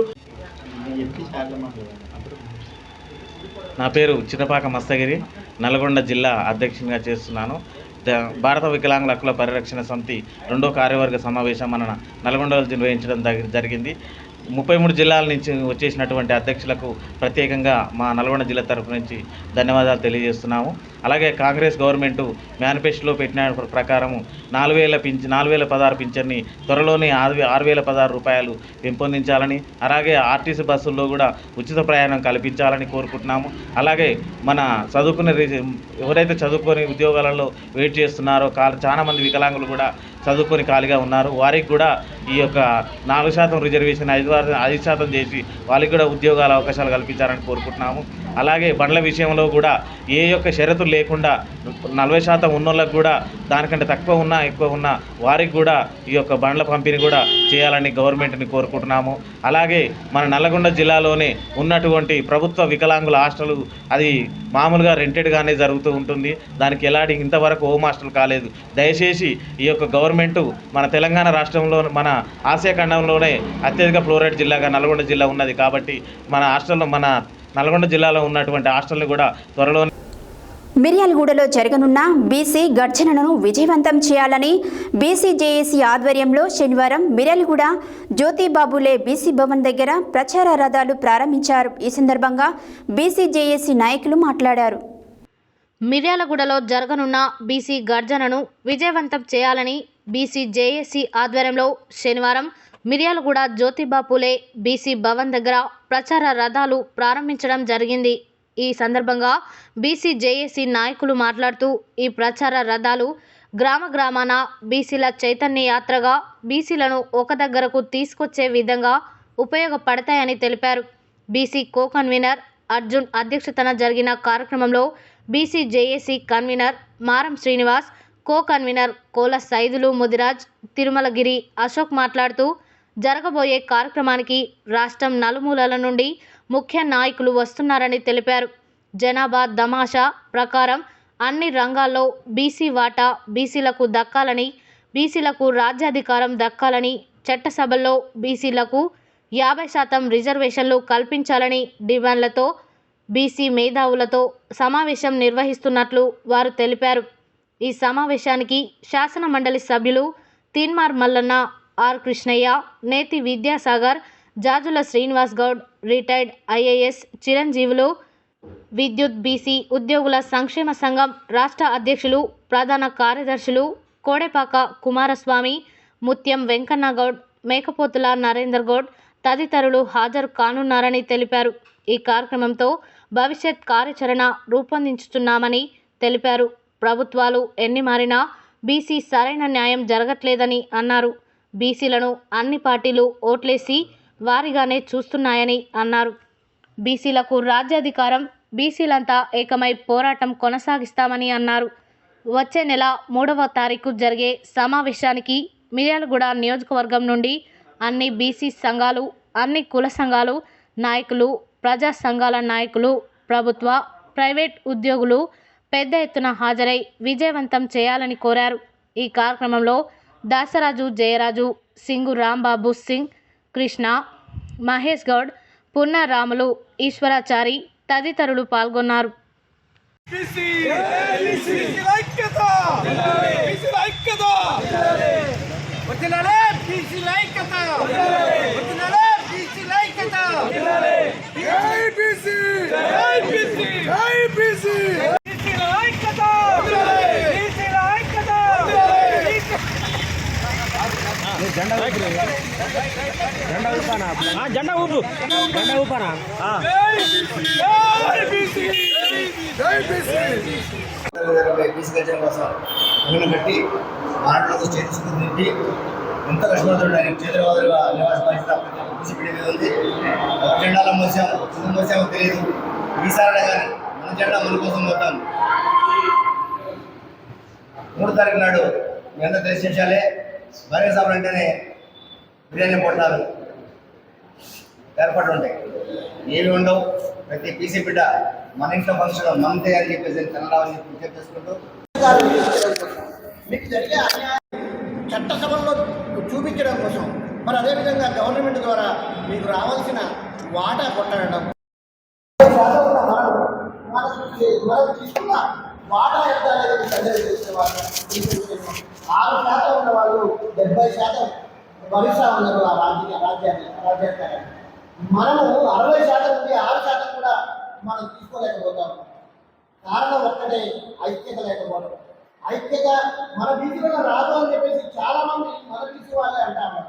నా పేరు చిన్నపాక మత్స్యగిరి, నల్గొండ జిల్లా అధ్యక్షునిగా చేస్తున్నాను. భారత వికలాంగుల హక్కుల పరిరక్షణ సమితి 2వ కార్యవర్గ సమావేశం మన నల్గొండలో నిర్వహించడం జరిగింది. 33 జిల్లాల నుంచి వచ్చేసినటువంటి అధ్యక్షులకు ప్రత్యేకంగా మా నల్గొండ జిల్లా తరఫు నుంచి ధన్యవాదాలు తెలియజేస్తున్నాము. అలాగే కాంగ్రెస్ గవర్నమెంట్ మేనిఫెస్టోలో పెట్టిన ప్రకారం 4,016 పింఛన్ని త్వరలోనే 6,016 రూపాయలు పెంపొందించాలని, అలాగే ఆర్టీసీ బస్సుల్లో కూడా ఉచిత ప్రయాణం కల్పించాలని కోరుకుంటున్నాము. అలాగే మన ఎవరైతే చదువుకొని ఉద్యోగాలలో వెయిట్ చేస్తున్నారో చాలా మంది వికలాంగులు కూడా చదువుకొని ఖాళీగా ఉన్నారు. వారికి కూడా ఈ యొక్క 4% రిజర్వేషన్ 5% చేసి వాళ్ళకి కూడా ఉద్యోగాల అవకాశాలు కల్పించాలని కోరుకుంటున్నాము. అలాగే బండ్ల విషయంలో కూడా ఏ యొక్క షరతులు లేకుండా 40% ఉన్నోళ్ళకు కూడా దానికంటే తక్కువ ఉన్నా ఎక్కువ ఉన్నా వారికి కూడా ఈ యొక్క బండ్ల పంపిణీ కూడా చేయాలని గవర్నమెంట్ని కోరుకుంటున్నాము. అలాగే మన నల్లగొండ జిల్లాలోనే ఉన్నటువంటి ప్రభుత్వ వికలాంగుల హాస్టల్ అది మామూలుగా రెంటెడ్గానే జరుగుతూ ఉంటుంది. దానికి ఎలాంటి ఇంతవరకు హోమ్ హాస్టల్ కాలేదు. దయచేసి ఈ యొక్క గవర్నమెంట్ మన తెలంగాణ రాష్ట్రంలో మన ఆసియా ఖండంలోనే అత్యధిక ఫ్లోరైడ్ జిల్లాగా నల్గొండ జిల్లా ఉన్నది కాబట్టి మన నల్గొండ జిల్లాలో ఉన్నటువంటి హాస్టల్ని కూడా త్వరలో మిర్యాలగూడలో జరగనున్న బీసీ గర్జనను విజయవంతం చేయాలని బీసీ జేఏసీ ఆధ్వర్యంలో శనివారం మిర్యాలగూడ జ్యోతిబాబులే బీసీ భవన్ దగ్గర ప్రచార రథాలు ప్రారంభించారు. ఈ సందర్భంగా బీసీ జేఏసీ నాయకులు మాట్లాడారు. మిర్యాలగూడలో జరగనున్న బీసీ గర్జనను విజయవంతం చేయాలని బీసీ జేఏసీ ఆధ్వర్యంలో శనివారం మిర్యాలగూడ జ్యోతిబాపులే బీసీ భవన్ దగ్గర ప్రచార రథాలు ప్రారంభించడం జరిగింది. ఈ సందర్భంగా బీసీ జేఏసీ నాయకులు మాట్లాడుతూ ఈ ప్రచార రథాలు గ్రామాన బీసీల చైతన్య యాత్రగా బీసీలను ఒక దగ్గరకు తీసుకొచ్చే విధంగా ఉపయోగపడతాయని తెలిపారు. బీసీ కో కన్వీనర్ అర్జున్ అధ్యక్షతన జరిగిన కార్యక్రమంలో బీసీ జేఏసీ కన్వీనర్ మారం శ్రీనివాస్, కో కన్వీనర్ కోల సైదులు ముదిరాజ్, తిరుమలగిరి అశోక్ మాట్లాడుతూ జరగబోయే కార్యక్రమానికి రాష్ట్రం నలుమూలల నుండి ముఖ్య నాయకులు వస్తున్నారని తెలిపారు. జనాభా దమాషా ప్రకారం అన్ని రంగాల్లో బీసీ వాటా బీసీలకు దక్కాలని, బీసీలకు రాజ్యాధికారం దక్కాలని, చట్టసభల్లో బీసీలకు 50% రిజర్వేషన్లు కల్పించాలని డిమాండ్లతో బీసీ మేధావులతో సమావేశం నిర్వహిస్తున్నట్లు వారు తెలిపారు. ఈ సమావేశానికి శాసన మండలి సభ్యులు తీన్మార్ మల్లన్న, ఆర్ కృష్ణయ్య, నేతి విద్యాసాగర్, జాజుల శ్రీనివాస్ గౌడ్, రిటైర్డ్ ఐఏఎస్ చిరంజీవులు, విద్యుత్ బీసీ ఉద్యోగుల సంక్షేమ సంఘం రాష్ట్ర అధ్యక్షులు, ప్రధాన కార్యదర్శులు కోడెపాక కుమారస్వామి, ముత్యం వెంకన్నగౌడ్, మేకపోతుల నరేందర్ గౌడ్ తదితరులు హాజరు కానున్నారని తెలిపారు. ఈ కార్యక్రమంతో భవిష్యత్ కార్యాచరణ రూపొందించుతున్నామని తెలిపారు. ప్రభుత్వాలు ఎన్ని మారినా బీసీ సరైన న్యాయం జరగట్లేదని అన్నారు. బీసీలను అన్ని పార్టీలు ఓట్లేసి వారిగానే చూస్తున్నాయని అన్నారు. బీసీలకు రాజ్యాధికారం, బీసీలంతా ఏకమై పోరాటం కొనసాగిస్తామని అన్నారు. వచ్చే నెల 3వ తారీఖు జరిగే సమావేశానికి మిర్యాలగూడ నియోజకవర్గం నుండి అన్ని బీసీ సంఘాలు, అన్ని కుల సంఘాలు నాయకులు, ప్రజా సంఘాల నాయకులు, ప్రభుత్వ ప్రైవేట్ ఉద్యోగులు పెద్ద ఎత్తున హాజరై విజయవంతం చేయాలని కోరారు. ఈ కార్యక్రమంలో దాసరాజు జయరాజు, సింగు రాంబాబు సింగ్, కృష్ణ, మహేష్ గౌడ్, పున్న రాములు, ఈశ్వరాచారి తదితరులు పాల్గొన్నారు. జెండా ఊపనా బీసీ గర్జన కోసం భూమిని కట్టి మాటలతో చేయించుకుని ఎంత కష్టపడుతుంది. ఆయన చేతులవాదులుగా నివాస బాధ్యత బీసీపీడీ మీద ఉంది. జెండాల మోసామో తెలియదు. ఈసారి కానీ మన జెండా మన కోసం పోతాం. 3వ తారీఖు నాడు మీ అందరూ తెలిసేసాలే. భార్య సభలు అంటేనే బిర్యానీ పొట్టాలు ఏర్పాటు ఉంటాయి, ఏమి ఉండవు. ప్రతి బీసీ బిడ్డ మన ఇంట్లో ఫంక్షన్ మనం తయారు చెప్పేసి కన్నడాన్ని విజ్ఞప్తి చేసుకుంటూ మీకు జరిగే చట్టసభల్లో చూపించడం కోసం, మరి అదేవిధంగా గవర్నమెంట్ ద్వారా మీకు రావాల్సిన వాటా కొట్టడం, మనం తీసుకున్న వాటా ఎంత అనేది సర్జరీ చేసేవాళ్ళు 6% ఉన్న వాళ్ళు 70% భరిస్తా ఉన్నారు. ఆ రాజ్య రాజ్యాంగాన్ని మనము 60% నుండి 6% కూడా మనం తీసుకోలేకపోతాం. కారణం ఒక్కటే, ఐక్యత లేకపోవడం. ఐక్యత మన బీసీలో రాదు అని చెప్పేసి చాలా మంది మన బీసీ వాళ్ళే అంటారు.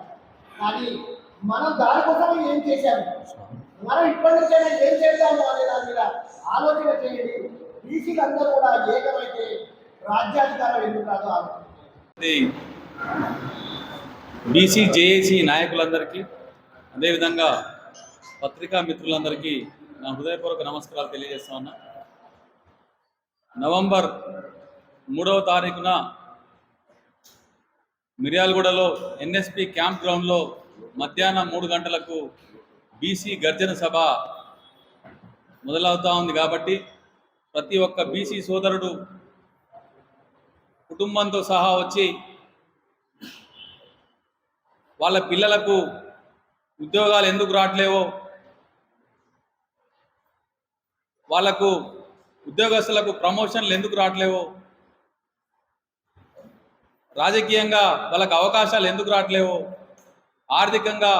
కానీ మనం దానికోసం ఏం చేశాము, మనం ఇప్పటి నుంచైనా ఏం చేద్దాము అనే దాని మీద ఆలోచన చేయండి. బీసీలందరూ కూడా ఏకమైతే రాజ్యాధికారం ఎందుకు రాదు ఆలోచించండి. బీసీ జేఏసీ నాయకులందరికీ, అదేవిధంగా పత్రికా మిత్రులందరికీ నా హృదయపూర్వక నమస్కారాలు తెలియజేస్తా ఉన్నా. నవంబర్ 3వ తారీఖున మిర్యాలగూడలో ఎన్ఎస్పి క్యాంప్ గ్రౌండ్లో మధ్యాహ్నం 3 గంటలకు బీసీ గర్జన సభ మొదలవుతూ ఉంది. కాబట్టి ప్రతి ఒక్క బీసీ సోదరుడు కుటుంబంతో సహా వచ్చి వాళ్ళ పిల్లలకు ఉద్యోగాలు ఎందుకు రావట్లేవో, వాళ్లకు ఉద్యోగస్తులకు ప్రమోషన్లు ఎందుకు రావట్లేవో, రాజకీయంగా వాళ్ళకు అవకాశాలు ఎందుకు రావట్లేవో, ఆర్థికంగా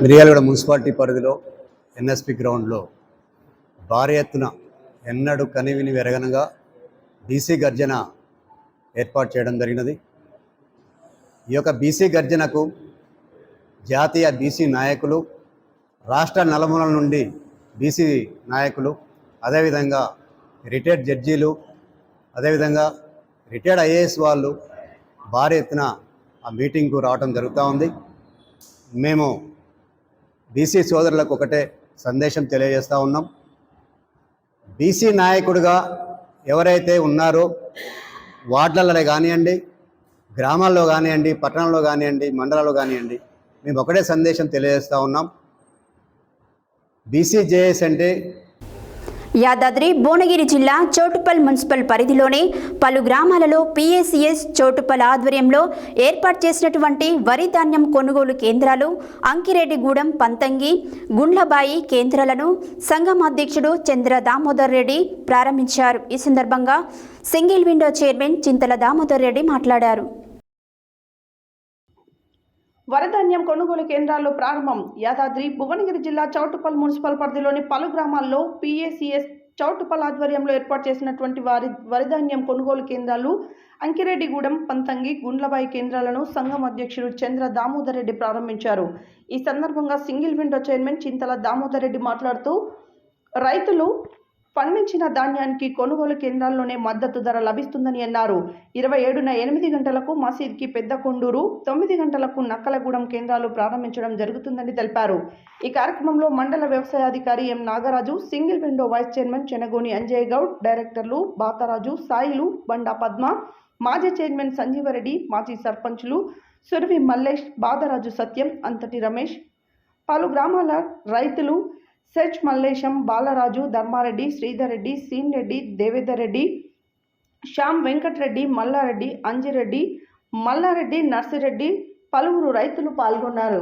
మిర్యాలగూడ మున్సిపాలిటీ పరిధిలో ఎన్ఎస్పి గ్రౌండ్లో భారీ ఎత్తున ఎన్నడూ కనివిని వెరగనగా బీసీ గర్జన ఏర్పాటు చేయడం జరిగినది. ఈ యొక్క బీసీ గర్జనకు జాతీయ బీసీ నాయకులు, రాష్ట్ర నలుమూలల నుండి బీసీ నాయకులు, అదేవిధంగా రిటైర్డ్ జడ్జీలు, అదేవిధంగా రిటైర్డ్ ఐఏఎస్ వాళ్ళు భారీ ఎత్తున ఆ మీటింగ్కు రావడం జరుగుతూ ఉంది. మేము బీసీ సోదరులకు ఒకటే సందేశం తెలియజేస్తూ ఉన్నాం. బీసీ నాయకుడిగా ఎవరైతే ఉన్నారో వార్డులలో కానివ్వండి, గ్రామాల్లో కానివ్వండి, పట్టణంలో కానివ్వండి, మండలాల్లో కానివ్వండి, మేము ఒకటే సందేశం తెలియజేస్తూ ఉన్నాం. బీసీ జేఎస్ అంటే యాదాద్రి భువనగిరి జిల్లా చోటుపల్ మున్సిపల్ పరిధిలోని పలు గ్రామాలలో పిఏసిఎస్ చోటుపల్ ఆధ్వర్యంలో ఏర్పాటు చేసినటువంటి వరి ధాన్యం కొనుగోలు కేంద్రాలు అంకిరెడ్డిగూడెం, పంతంగి, గుండ్లబాయి కేంద్రాలను సంఘం అధ్యక్షుడు చంద్ర దామోదర్ రెడ్డి ప్రారంభించారు. ఈ సందర్భంగా సింగిల్ విండో చైర్మన్ చింతల దామోదర్ రెడ్డి మాట్లాడారు. వరధాన్యం కొనుగోలు కేంద్రాల్లో ప్రారంభం. యాదాద్రి భువనగిరి జిల్లా చౌటుపల్ మున్సిపల్ పరిధిలోని పలు గ్రామాల్లో పిఏసిఎస్ చౌటుపల్ ఆధ్వర్యంలో ఏర్పాటు చేసినటువంటి వరిధాన్యం కొనుగోలు కేంద్రాలు అంకిరెడ్డిగూడెం, పంతంగి, గుండ్లబాయి కేంద్రాలను సంఘం అధ్యక్షుడు చంద్ర దామోదర్ రెడ్డి ప్రారంభించారు. ఈ సందర్భంగా సింగిల్ విండో చైర్మన్ చింతల దామోదర్ రెడ్డి మాట్లాడుతూ, రైతులు పండించిన ధాన్యానికి కొనుగోలు కేంద్రాల్లోనే మద్దతు ధర లభిస్తుందని అన్నారు. 27న 8 గంటలకు మసీద్కి పెద్ద కొండూరు, 9 గంటలకు నక్కలగూడెం కేంద్రాలు ప్రారంభించడం జరుగుతుందని తెలిపారు. ఈ కార్యక్రమంలో మండల వ్యవసాయాధికారి M Nagaraju, single window vice chairman Chenagoni Anjaiah Goud, డైరెక్టర్లు బాతారాజు, సాయిలు, బండా పద్మ, మాజీ చైర్మన్ సంజీవరెడ్డి, మాజీ సర్పంచులు సురవి మల్లేష్, బాదరాజు సత్యం, అంతటి రమేష్, పలు గ్రామాల రైతులు సెచ్ మల్లేశం, బాలరాజు, ధర్మారెడ్డి, శ్రీధర్ రెడ్డి, సీన్ రెడ్డి, దేవేదర్ రెడ్డి, శ్యామ్ వెంకటరెడ్డి, మల్లారెడ్డి, అంజిరెడ్డి, మల్లారెడ్డి, నర్సిరెడ్డి, పలువురు రైతులు పాల్గొన్నారు.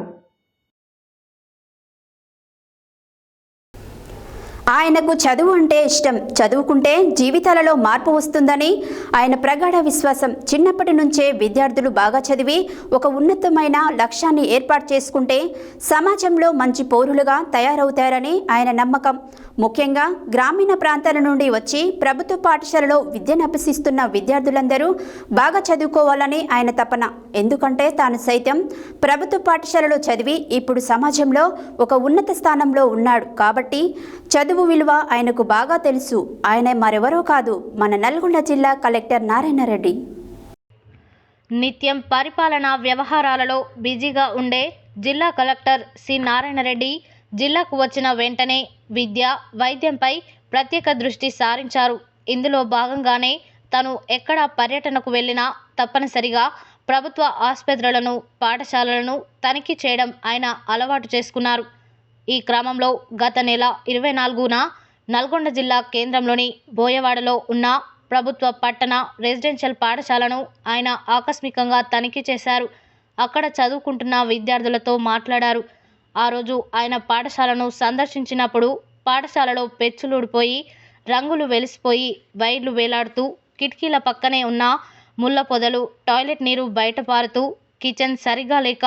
ఆయనకు చదువు అంటే ఇష్టం. చదువుకుంటే జీవితాలలో మార్పు వస్తుందని ఆయన ప్రగాఢ విశ్వాసం. చిన్నప్పటి నుంచే విద్యార్థులు బాగా చదివి ఒక ఉన్నతమైన లక్ష్యాన్ని ఏర్పాటు చేసుకుంటే సమాజంలో మంచి పౌరులుగా తయారవుతారని ఆయన నమ్మకం. ముఖ్యంగా గ్రామీణ ప్రాంతాల నుండి వచ్చి ప్రభుత్వ పాఠశాలలో విద్యను అభ్యసిస్తున్న విద్యార్థులందరూ బాగా చదువుకోవాలని ఆయన తపన. ఎందుకంటే తాను సైతం ప్రభుత్వ పాఠశాలలో చదివి ఇప్పుడు సమాజంలో ఒక ఉన్నత స్థానంలో ఉన్నాడు. కాబట్టి చదువు విలువ ఆయనకు బాగా తెలుసు. ఆయన మరెవరో కాదు, మన నల్గొండ జిల్లా కలెక్టర్ నారాయణ రెడ్డి. నిత్యం పరిపాలనా వ్యవహారాలలో బిజీగా ఉండే జిల్లా కలెక్టర్ సి నారాయణ రెడ్డి జిల్లాకు వచ్చిన వెంటనే విద్య, వైద్యంపై ప్రత్యేక దృష్టి సారించారు. ఇందులో భాగంగానే తను ఎక్కడ పర్యటనకు వెళ్ళినా తప్పనిసరిగా ప్రభుత్వ ఆసుపత్రులను, పాఠశాలలను తనిఖీ చేయడం ఆయన అలవాటు చేసుకున్నారు. ఈ క్రమంలో గత నెల 24న నల్గొండ జిల్లా కేంద్రంలోని బోయవాడలో ఉన్న ప్రభుత్వ పట్టణ రెసిడెన్షియల్ పాఠశాలను ఆయన ఆకస్మికంగా తనిఖీ చేశారు. అక్కడ చదువుకుంటున్న విద్యార్థులతో మాట్లాడారు. ఆ రోజు ఆయన పాఠశాలను సందర్శించినప్పుడు పాఠశాలలో పెచ్చులుడిపోయి, రంగులు వెలిసిపోయి, వైర్లు వేలాడుతూ, కిటికీల పక్కనే ఉన్న ముళ్ళ పొదలు, టాయిలెట్ నీరు బయట పారుతూ, కిచెన్ సరిగా లేక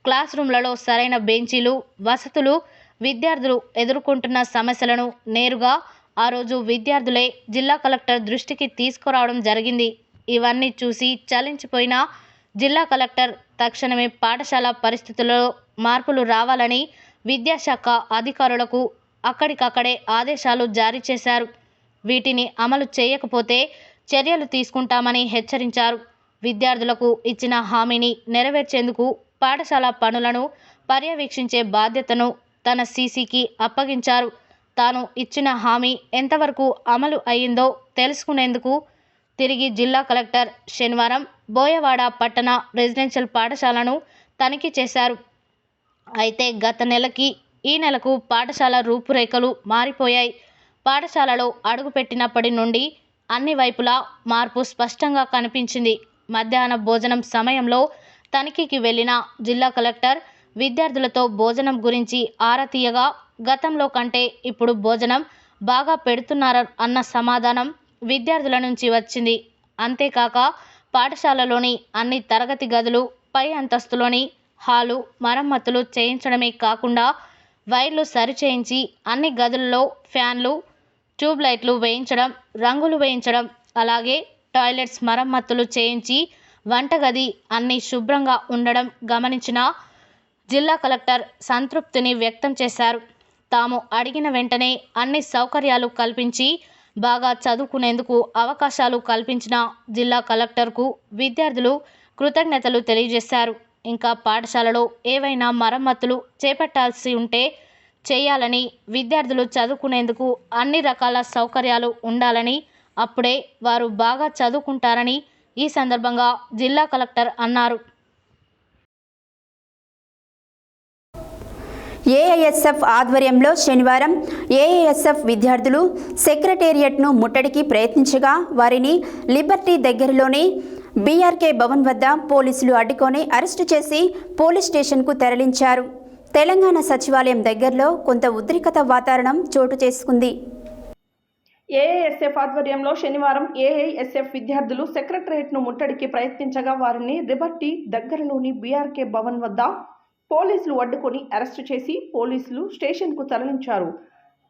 క్లాస్ రూమ్లలో సరైన బెంచీలు, వసతులు, విద్యార్థులు ఎదుర్కొంటున్న సమస్యలను నేరుగా ఆ రోజు విద్యార్థులే జిల్లా కలెక్టర్ దృష్టికి తీసుకురావడం జరిగింది. ఇవన్నీ చూసి చలించిపోయిన జిల్లా కలెక్టర్ తక్షణమే పాఠశాల పరిస్థితుల్లో మార్పులు రావాలని విద్యాశాఖ అధికారులకు అక్కడికక్కడే ఆదేశాలు జారీ చేశారు. వీటిని అమలు చేయకపోతే చర్యలు తీసుకుంటామని హెచ్చరించారు. విద్యార్థులకు ఇచ్చిన హామీని నెరవేర్చేందుకు పాఠశాల పనులను పర్యవేక్షించే బాధ్యతను తన సీసీకి అప్పగించారు. తాను ఇచ్చిన హామీ ఎంతవరకు అమలు అయ్యిందో తెలుసుకునేందుకు తిరిగి జిల్లా కలెక్టర్ శనివారం బోయవాడ పట్టణ రెసిడెన్షియల్ పాఠశాలను తనిఖీ చేశారు. అయితే గత నెలకి ఈ నెలకు పాఠశాల రూపురేఖలు మారిపోయాయి. పాఠశాలలో అడుగుపెట్టినప్పటి నుండి అన్ని వైపులా మార్పు స్పష్టంగా కనిపించింది. మధ్యాహ్న భోజనం సమయంలో తనిఖీకి వెళ్లిన జిల్లా కలెక్టర్ విద్యార్థులతో భోజనం గురించి ఆరా తీయగా గతంలో కంటే ఇప్పుడు భోజనం బాగా పెడుతున్నారన్న సమాధానం విద్యార్థుల నుంచి వచ్చింది. అంతేకాక పాఠశాలలోని అన్ని తరగతి గదులు, పై అంతస్తులోని హాలు మరమ్మతులు చేయించడమే కాకుండా వైర్లు సరిచేయించి అన్ని గదుల్లో ఫ్యాన్లు, ట్యూబ్లైట్లు వేయించడం, రంగులు వేయించడం, అలాగే టాయిలెట్స్ మరమ్మతులు చేయించి వంటగది అన్నీ శుభ్రంగా ఉండడం గమనించిన జిల్లా కలెక్టర్ సంతృప్తిని వ్యక్తం చేశారు. తాము అడిగిన వెంటనే అన్ని సౌకర్యాలు కల్పించి బాగా చదువుకునేందుకు అవకాశాలు కల్పించిన జిల్లా కలెక్టర్కు విద్యార్థులు కృతజ్ఞతలు తెలియజేశారు. ఇంకా పాఠశాలలో ఏవైనా మరమ్మతులు చేపట్టాల్సి ఉంటే చేయాలని, విద్యార్థులు చదువుకునేందుకు అన్ని రకాల సౌకర్యాలు ఉండాలని, అప్పుడే వారు బాగా చదువుకుంటారని ఈ సందర్భంగా జిల్లా కలెక్టర్ అన్నారు. ఏఐఎస్ఎఫ్ ఆధ్వర్యంలో శనివారం ఏఐఎస్ఎఫ్ విద్యార్థులు సెక్రటేరియట్ను ముట్టడికి ప్రయత్నించగా వారిని లిబర్టీ దగ్గరలోని బీఆర్కే భవన్ వద్ద పోలీసులు అడ్డుకొని అరెస్టు చేసి పోలీస్ స్టేషన్కు తరలించారు. తెలంగాణ సచివాలయం దగ్గరలో కొంత ఉద్రిక్తత వాతావరణం చోటు చేసుకుంది. ఏఐఎస్ఎఫ్ ఆధ్వర్యంలో శనివారం ఏఐఎస్ఎఫ్ విద్యార్థులు సెక్రటేరియట్ను ముట్టడికి ప్రయత్నించగా వారిని లిబర్టీ దగ్గరలోని బీఆర్కే భవన్ వద్ద పోలీసులు అడ్డుకొని అరెస్టు చేసి పోలీసులు స్టేషన్కు తరలించారు.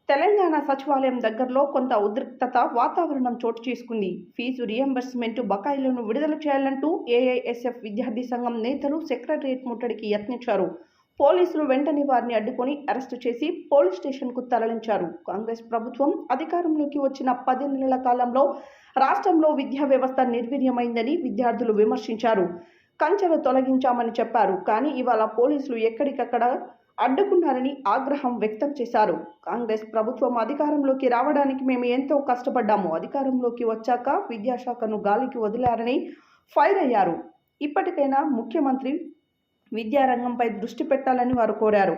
తెలంగాణ సచివాలయం దగ్గరలో కొంత ఉద్రిక్తత వాతావరణం చోటు చేసుకుంది. ఫీజు రియంబర్స్మెంట్ బకాయిలను విడుదల చేయాలంటూ ఏఐఎస్ఎఫ్ విద్యార్థి సంఘం నేతలు సెక్రటేరియట్ ముట్టడికి యత్నించారు. పోలీసులు వెంటనే వారిని అడ్డుకొని అరెస్టు చేసి పోలీస్ స్టేషన్కు తరలించారు. కాంగ్రెస్ ప్రభుత్వం అధికారంలోకి వచ్చిన 10 నెలల కాలంలో రాష్ట్రంలో విద్యా వ్యవస్థ నిర్వీర్యమైందని విద్యార్థులు విమర్శించారు. కంచెలు తొలగించామని చెప్పారు. కానీ ఇవాళ పోలీసులు ఎక్కడికక్కడ అడ్డుకున్నారని ఆగ్రహం వ్యక్తం చేశారు. కాంగ్రెస్ ప్రభుత్వం అధికారంలోకి రావడానికి మేము ఎంతో కష్టపడ్డాము. అధికారంలోకి వచ్చాక విద్యాశాఖను గాలికి వదిలారని ఫైర్ అయ్యారు. ఇప్పటికైనా ముఖ్యమంత్రి విద్యారంగంపై దృష్టి పెట్టాలని వారు కోరారు.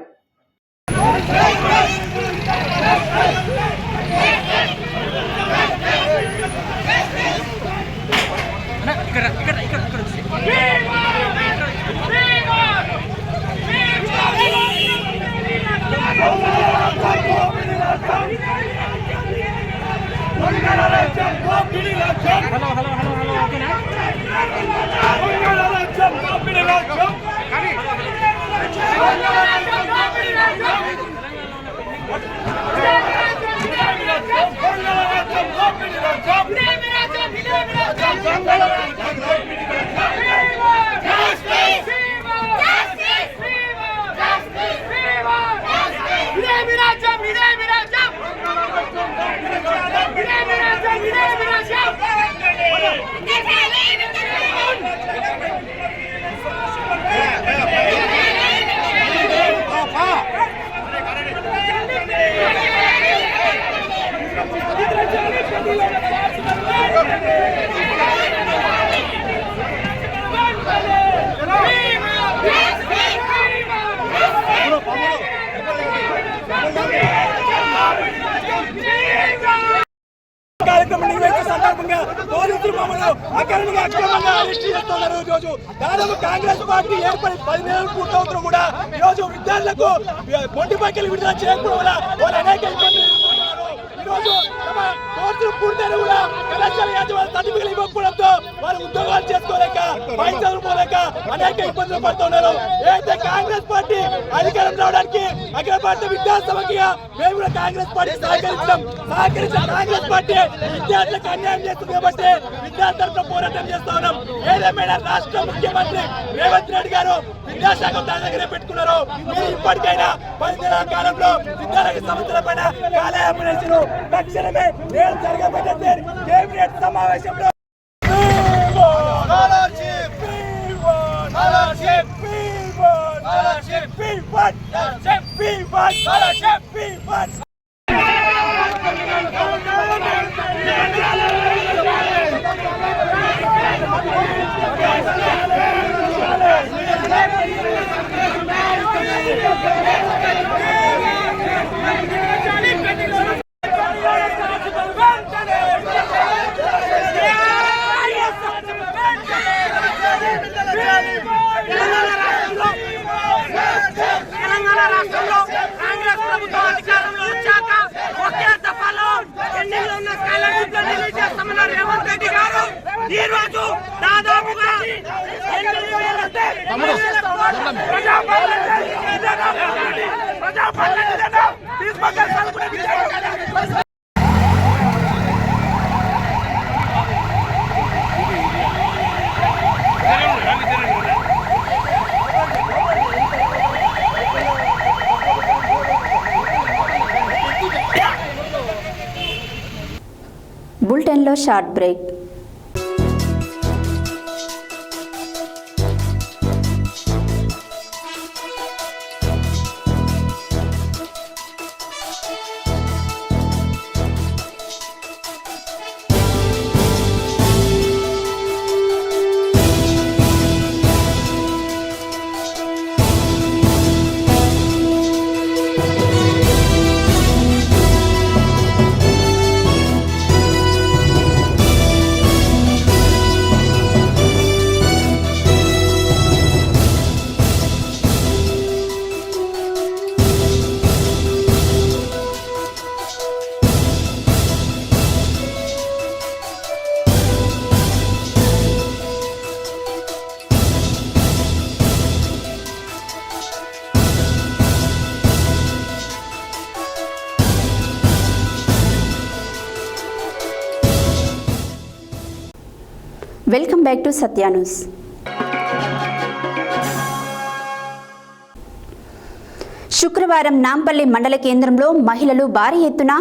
కార్యక్రమం నిర్వహించే సందర్భంగా పోలీసులు మమ్మల్ని అక్రమంగా అరెస్ట్ చేస్తున్నారు. ఈరోజు దాదాపు కాంగ్రెస్ పార్టీ ఏర్పడి 10 నెలలు పూర్తవుతున్నా కూడా ఈరోజు విద్యార్థులకు మొండి పైకలు విడుదల చేయకపోవడం వల్ల వాళ్ళు అనేక ఇబ్బందులు ఎదుర్కొంటున్నారు. ఈరోజు సంవత్సరం పూర్తయినా కూడా కళాశాల యాజమాన్య సర్టిఫికెట్లు ఇవ్వకపోవడంతో వారు ఉద్యోగాలు చేసుకోలేక పైసలు పోలేక అనేక ఇబ్బందులు పడుతున్నారు. ఏదైతే కాంగ్రెస్ పార్టీ అధికారం రావడానికి అఖిల భారత విద్యాసభగా మేము కూడా కాంగ్రెస్ పార్టీ సహకరించిన కాంగ్రెస్ పార్టీ విద్యార్థులకు అన్యాయం చేస్తుంది కాబట్టి విద్యార్థులతో పోరాటం చేస్తా ఉన్నాం. ఏదేమైనా రాష్ట్ర ముఖ్యమంత్రి రేవంత్ రెడ్డి గారు విద్యాశాఖ తన దగ్గరే పెట్టుకున్నారు. మీరు ఇప్పటికైనా 10 నెలల కాలంలో విద్యార్థి సమస్యల పైన కాలయాపన తక్షణమే నేను జరగబోయే కేబినెట్ సమావేశంలో తెలంగాణ రాష్ట్రంలో కాంగ్రెస్ ప్రభుత్వం అధికారంలో వచ్చాక ఒకే దఫాలో పెండింగ్ లో ఉన్న స్కాలర్షిప్ రిలీజ్ చేస్తామన్న రేవంత్ రెడ్డి గారు ఈ రోజు దాదాపుగా 8,000 బులెటిన్లో short break. Welcome back to Satya news. శుక్రవారం నాంపల్లి మండల కేంద్రంలో మహిళలు భారీ ఎత్తున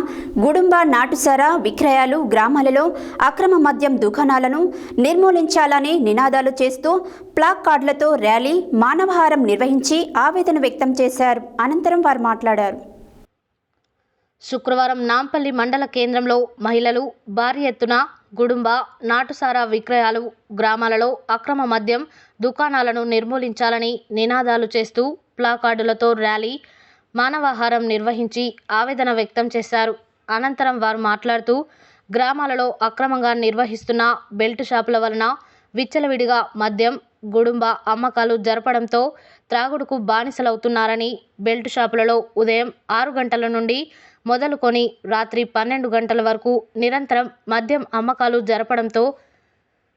గుడుంబ నాటుసారా విక్రయాలు, గ్రామాలలో అక్రమ మద్యం దుకాణాలను నిర్మూలించాలని నినాదాలు చేస్తూ ప్లాక్ కార్డులతో ర్యాలీ, మానవహారం నిర్వహించి ఆవేదన వ్యక్తం చేశారు. అనంతరం వారు మాట్లాడారు. శుక్రవారం నాంపల్లి మండల కేంద్రంలో మహిళలు భారీ ఎత్తున గుడుంబ నాటుసారా విక్రయాలు, గ్రామాలలో అక్రమ మద్యం దుకాణాలను నిర్మూలించాలని నినాదాలు చేస్తూ ప్లాకార్డులతో ర్యాలీ, మానవాహారం నిర్వహించి ఆవేదన వ్యక్తం చేశారు. అనంతరం వారు మాట్లాడుతూ గ్రామాలలో అక్రమంగా నిర్వహిస్తున్న బెల్ట్ షాపుల వలన విచ్చలవిడిగా మద్యం, గుడుంబ అమ్మకాలు జరపడంతో త్రాగుడుకు బానిసలవుతున్నారని, బెల్ట్ షాపులలో ఉదయం 6 గంటల నుండి మొదలుకొని రాత్రి 12 గంటల వరకు నిరంతరం మద్యం అమ్మకాలు జరపడంతో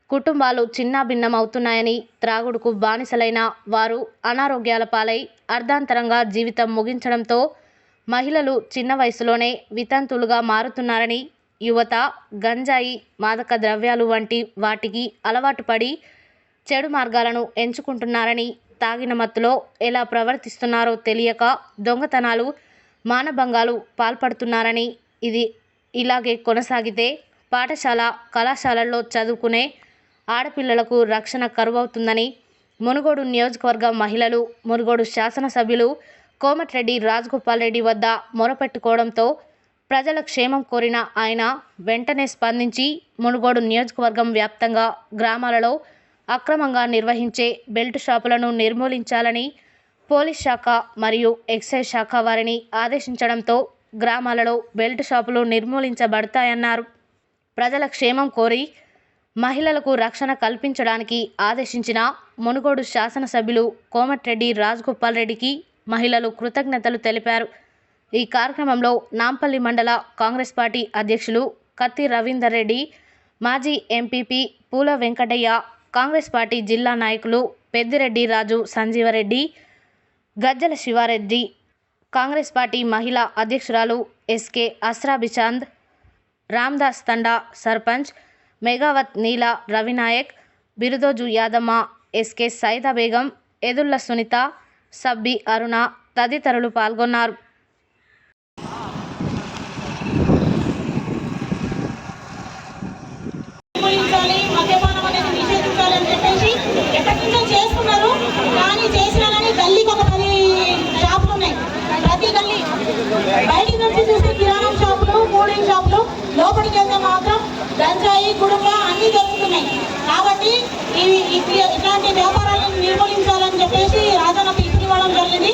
కుటుంబాలు చిన్నాభిన్నమవుతున్నాయని, త్రాగుడుకు బానిసలైన వారు అనారోగ్యాల పాలై అర్ధాంతరంగా జీవితం ముగించడంతో మహిళలు చిన్న వయసులోనే వితంతులుగా మారుతున్నారని, యువత గంజాయి, మాదక ద్రవ్యాలు వంటి వాటికి అలవాటు పడి చెడు మార్గాలను ఎంచుకుంటున్నారని, తాగిన మత్తులో ఎలా ప్రవర్తిస్తున్నారో తెలియక దొంగతనాలు, మానభంగాలు పాల్పడుతున్నారని, ఇది ఇలాగే కొనసాగితే పాఠశాల, కళాశాలల్లో చదువుకునే ఆడపిల్లలకు రక్షణ కరువవుతుందని మునుగోడు నియోజకవర్గ మహిళలు, మునుగోడు శాసనసభ్యులు కోమటిరెడ్డి రాజగోపాల్ రెడ్డి వద్ద మొరపెట్టుకోవడంతో ప్రజల క్షేమం కోరిన ఆయన వెంటనే స్పందించి మునుగోడు నియోజకవర్గం వ్యాప్తంగా గ్రామాలలో అక్రమంగా నిర్వహించే బెల్ట్ షాపులను నిర్మూలించాలని పోలీస్ శాఖ మరియు ఎక్సైజ్ శాఖ వారిని ఆదేశించడంతో గ్రామాలలో బెల్ట్ షాపులు నిర్మూలించబడతాయన్నారు. ప్రజల క్షేమం కోరి మహిళలకు రక్షణ కల్పించడానికి ఆదేశించిన మునుగోడు శాసనసభ్యులు కోమటిరెడ్డి రాజగోపాల్ రెడ్డికి మహిళలు కృతజ్ఞతలు తెలిపారు. ఈ కార్యక్రమంలో నాంపల్లి మండల కాంగ్రెస్ పార్టీ అధ్యక్షులు కత్తి రవీందర్ రెడ్డి, మాజీ ఎంపీపీ పూల వెంకటయ్య, కాంగ్రెస్ పార్టీ జిల్లా నాయకులు పెద్దిరెడ్డి రాజు సంజీవరెడ్డి, గజ్జల శివారెడ్డి, కాంగ్రెస్ పార్టీ మహిళా అధ్యక్షురాలు ఎస్కే అస్రాబిచాంద్, రామ్దాస్ తండా సర్పంచ్ మెగావత్ నీల రవినాయక్, బిరుదోజు యాదమ్మ, ఎస్కే సైదా బేగం, ఎదుళ్ల సునీత, సబ్బి అరుణ తదితరులు పాల్గొన్నారు. మద్యపానం అనేది నిషేధించాలని చెప్పేసి ఎక్కడి నుంచో చేస్తున్నారు. కానీ చేసినా కానీ గల్లీకి ఒక 10 షాపులు ఉన్నాయి. ప్రతి గల్లీ బయటికి నుంచి చూస్తే కిరాణం షాపులు, కూలింగ్ షాపులు, లోపలికి వెళ్తే మాత్రం గంజాయి, గుడుక అన్ని దొరుకుతున్నాయి. కాబట్టి ఇట్లాంటి వ్యాపారాలను నిర్మూలించాలని చెప్పేసి రాజన్న పిలుపు ఇవ్వడం జరిగింది.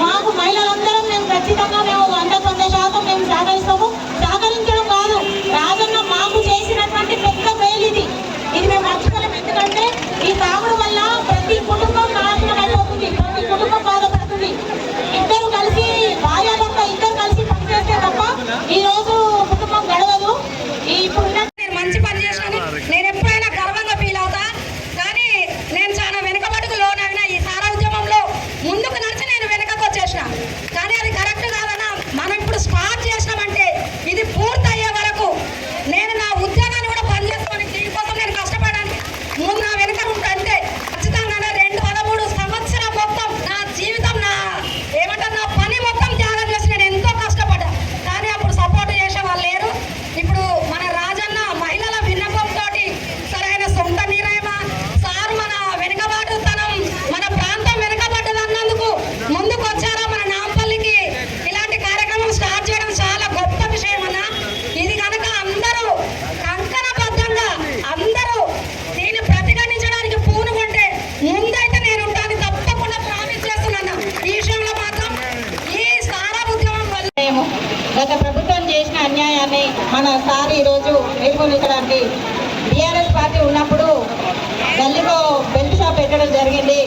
మాకు మహిళలందరం మేము ఖచ్చితంగా మేము 100% మేము సహకరిస్తాము. సహకరించడం కాదు, రాజన్న మాకు చేసినటువంటి పెద్ద మేలు ఇది మేము మర్చిపోలేం. ఎందుకంటే ఈ తాగుడు వల్ల ప్రతి కుటుంబం నాశనం అయిపోతుంది, ప్రతి కుటుంబం బాధపడుతుంది. ఇద్దరు కలిసి భార్యాభర్త ఇద్దరు కలిసి పనిచేస్తే తప్ప ఈ రోజు కుటుంబం గడవదు. ఇప్పుడు నేను మంచి పని చేసినాను, నేను ఎప్పుడైనా గర్వంగా ఫీల్ అవుతా. కానీ నేను చాలా వెనుకబడుకు లోనైనా ఈ సారా ఉద్యమంలో ముందుకు నడిచి నేను వెనకకు వచ్చేసిన. కానీ అది కరెక్ట్ కాదన్నా. మనం ఇప్పుడు స్టార్ట్ చేసినామంటే ఇది పూర్తి అయ్యే వరకు నేను నా ఉద్యోగాన్ని కూడా పనిచేస్తాను. దీనికోసం నేను కష్టపడడానికి ముందు నా వెనుక ఉంటే ఖచ్చితంగా 2-13 సంవత్సరం మొత్తం నా జీవితం నా ఏమంటారు నా పని మొత్తం త్యాగం చేసి నేను ఎంతో కష్టపడ్డా. కానీ అప్పుడు సపోర్ట్ చేసే వాళ్ళు లేరు. ఇప్పుడు మన రాజన్న మహిళల విన్నపంతో సరైన సొంత నిర్ణయం సార్ మన వెనుకబాటుతనం మన ప్రాంతం వెనుకబడ్డదన్నందుకు ముందుకు వచ్చారా మన నాంపల్లికి ఇలాంటి కార్యక్రమం స్టార్ట్ చేయడం చాలా గొప్ప విషయం అన్న. ఇది కనుక అందరూ కంకణబద్ధంగా అందరూ దీన్ని ప్రతిఘటించడానికి పూనుకుంటే ముందైతే నేను ఉంటాను, తప్పకుండా ప్రామిస్ చేస్తున్నాను. ఈ విషయంలో మాత్రం ఈ సారా ఉద్యమం వల్ల గత ప్రభుత్వం చేసిన అన్యాయాన్ని మన సార్ ఈరోజు నిర్మూలించడానికి టీఆర్ఎస్ పార్టీ ఉన్నప్పుడు గల్లీలో బెల్ట్ షాప్ పెట్టడం జరిగింది.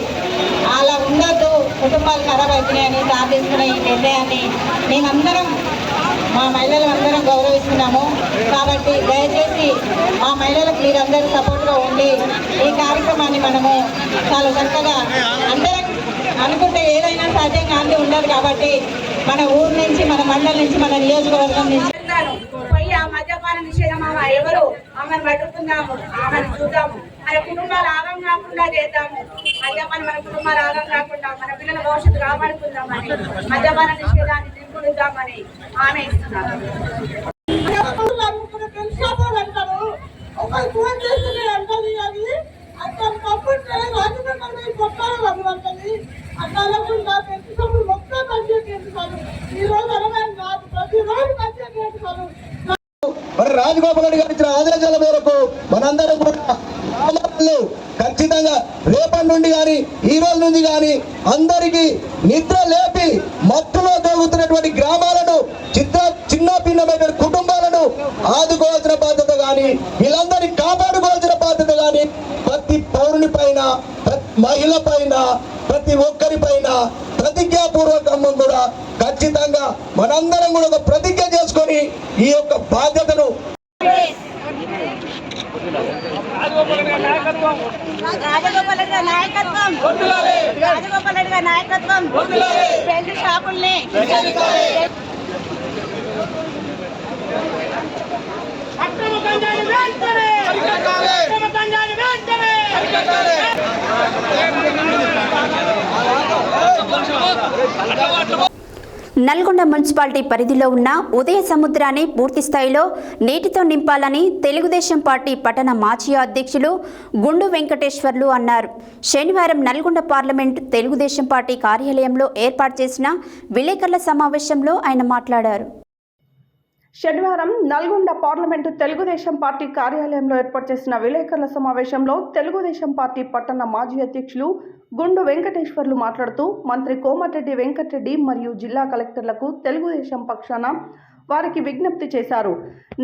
అలా ఉండొద్దు, కుటుంబాలు ఖరాబ్ అవుతున్నాయని సార్ తీసుకున్న ఈ నిర్ణయాన్ని మేమందరం మా మహిళలు అందరం గౌరవిస్తున్నాము. కాబట్టి దయచేసి మా మహిళలకు మీరందరూ సపోర్ట్గా ఉండి ఈ కార్యక్రమాన్ని మనము చాలా చక్కగా అందరం అనుకుంటే ఏదైనా సాధ్యం కానీ ఉండదు. కాబట్టి మన ఊరు నుంచి, మన మండలం నుంచి, మన నియోజకవర్గం నుంచి పోయి ఆ మద్యపాన నిషేధం ఎవరు ఆమెను పట్టుకుందాము, ఆమెను చూద్దాము, మన కుటుంబాలు ఆగం కాకుండా చేద్దాము. మద్యపాన మన కుటుంబాలు ఆగం కాకుండా మన పిల్లల భవిష్యత్తు కాపాడుకుందామని మద్యపాన నిషేధాన్ని నిర్మూలిద్దామని ఆమె ఇస్తున్నారు. మరి రాజగోపాల్ రెడ్డి గారు ఇచ్చిన ఆదేశాల మేరకు మనందరం కూడా ఖచ్చితంగా రేపటి నుండి కానీ ఈ రోజు నుంచి కానీ అందరికీ నిద్ర లేపి మత్తులో తోగుతున్నటువంటి గ్రామాలను చిన్న భిన్నమైన కుటుంబాలను ఆదుకోవాల్సిన బాధ్యత కానీ వీళ్ళందరినీ కాపాడుకోవాల్సిన బాధ్యత కానీ ప్రతి పౌరుని పైన, మహిళ పైన, ప్రతి ఒక్కరి పైన ప్రతిజ్ఞాపూర్వకంగా కూడా ఖచ్చితంగా మనందరం కూడా ఒక ప్రతిజ్ఞ చేసుకొని ఈ యొక్క బాధ్యతను రాజగోపాల్ రెడ్డి నాయకత్వం బెల్ట్ షాపుల్ని నల్గొండ మున్సిపాలిటీ పరిధిలో ఉన్న ఉదయ సముద్రాన్ని పూర్తి స్థాయిలో నీటితో నింపాలని తెలుగుదేశం పార్టీ పట్టణ మాజీ అధ్యక్షులు గుండు వెంకటేశ్వర్లు అన్నారు. శనివారం నల్గొండ పార్లమెంట్ తెలుగుదేశం పార్టీ కార్యాలయంలో ఏర్పాటు చేసిన విలేకరుల సమావేశంలో ఆయన మాట్లాడారు. శనివారం నల్గొండ పార్లమెంటు తెలుగుదేశం పార్టీ కార్యాలయంలో ఏర్పాటు చేసిన విలేకరుల సమావేశంలో తెలుగుదేశం పార్టీ పట్టణ మాజీ అధ్యక్షులు గుండు వెంకటేశ్వర్లు మాట్లాడుతూ మంత్రి కోమటిరెడ్డి వెంకటరెడ్డి మరియు జిల్లా కలెక్టర్లకు తెలుగుదేశం పక్షాన వారికి విజ్ఞప్తి చేశారు.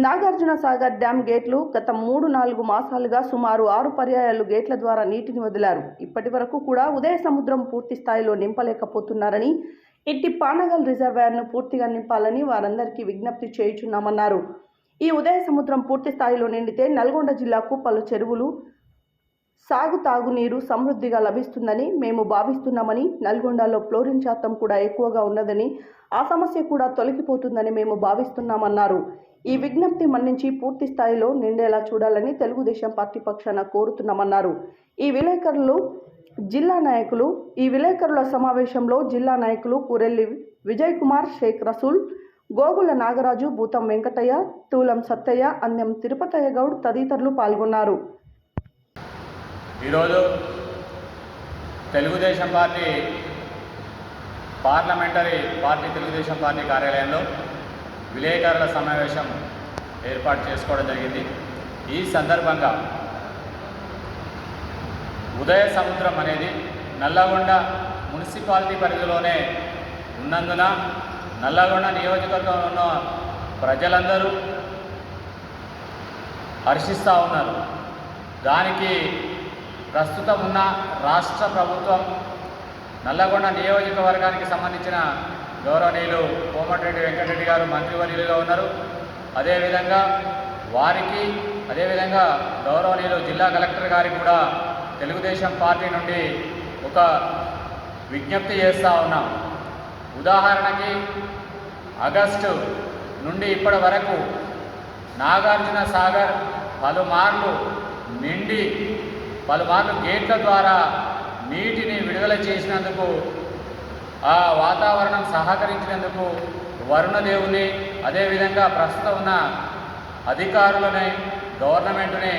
నాగార్జున సాగర్ డ్యాం గేట్లు గత 3-4 మాసాలుగా సుమారు 6 పర్యాయాలు గేట్ల ద్వారా నీటిని వదిలారు. ఇప్పటి వరకు కూడా ఉదయ సముద్రం పూర్తి స్థాయిలో నింపలేకపోతున్నారని, ఇట్టి పానగల్ రిజర్వాయర్ను పూర్తిగా నింపాలని వారందరికీ విజ్ఞప్తి చేయుచున్నామన్నారు. ఈ ఉదయ సముద్రం పూర్తి స్థాయిలో నిండితే నల్గొండ జిల్లాకు పలు చెరువులు తాగునీరు సమృద్ధిగా లభిస్తుందని మేము భావిస్తున్నామని, నల్గొండలో ఫ్లోరిన్ శాతం కూడా ఎక్కువగా ఉన్నదని, ఆ సమస్య కూడా తొలగిపోతుందని మేము భావిస్తున్నామన్నారు. ఈ విజ్ఞప్తి మన్నించి పూర్తి స్థాయిలో నిండేలా చూడాలని తెలుగుదేశం పార్టీ పక్షాన కోరుతున్నామన్నారు. ఈ విలేకరుల సమావేశంలో జిల్లా నాయకులు కూరెల్లి విజయ్ కుమార్, షేక్ రసూల్, గోగుల నాగరాజు, భూతం వెంకటయ్య, తూలం సత్తయ్య, అన్యం తిరుపతయ్య గౌడ్ తదితరులు పాల్గొన్నారు. ఈరోజు తెలుగుదేశం పార్టీ తెలుగుదేశం పార్టీ కార్యాలయంలో విలేకరుల సమావేశం ఏర్పాటు చేసుకోవడం జరిగింది. ఈ సందర్భంగా ఉదయ సముద్రం అనేది నల్లగొండ మున్సిపాలిటీ పరిధిలోనే ఉన్నందున నల్లగొండ నియోజకవర్గంలో ఉన్న ప్రజలందరూ హర్షిస్తూ ఉన్నారు. దానికి ప్రస్తుతం ఉన్న రాష్ట్ర ప్రభుత్వం నల్లగొండ నియోజకవర్గానికి సంబంధించిన గౌరవనీయులు కోమటిరెడ్డి వెంకటరెడ్డి గారు మంత్రివర్యులుగా ఉన్నారు. అదేవిధంగా గౌరవనీయులు జిల్లా కలెక్టర్ గారికి కూడా తెలుగుదేశం పార్టీ నుండి ఒక విజ్ఞప్తి చేస్తూ ఉన్నాం. ఉదాహరణకి ఆగస్టు నుండి ఇప్పటి వరకు నాగార్జున సాగర్ పలుమార్లు నిండి గేట్ల ద్వారా నీటిని విడుదల చేసినందుకు, ఆ వాతావరణం సహకరించినందుకు వరుణదేవుని, అదేవిధంగా ప్రస్తుతం ఉన్న అధికారులని, గవర్నమెంట్ని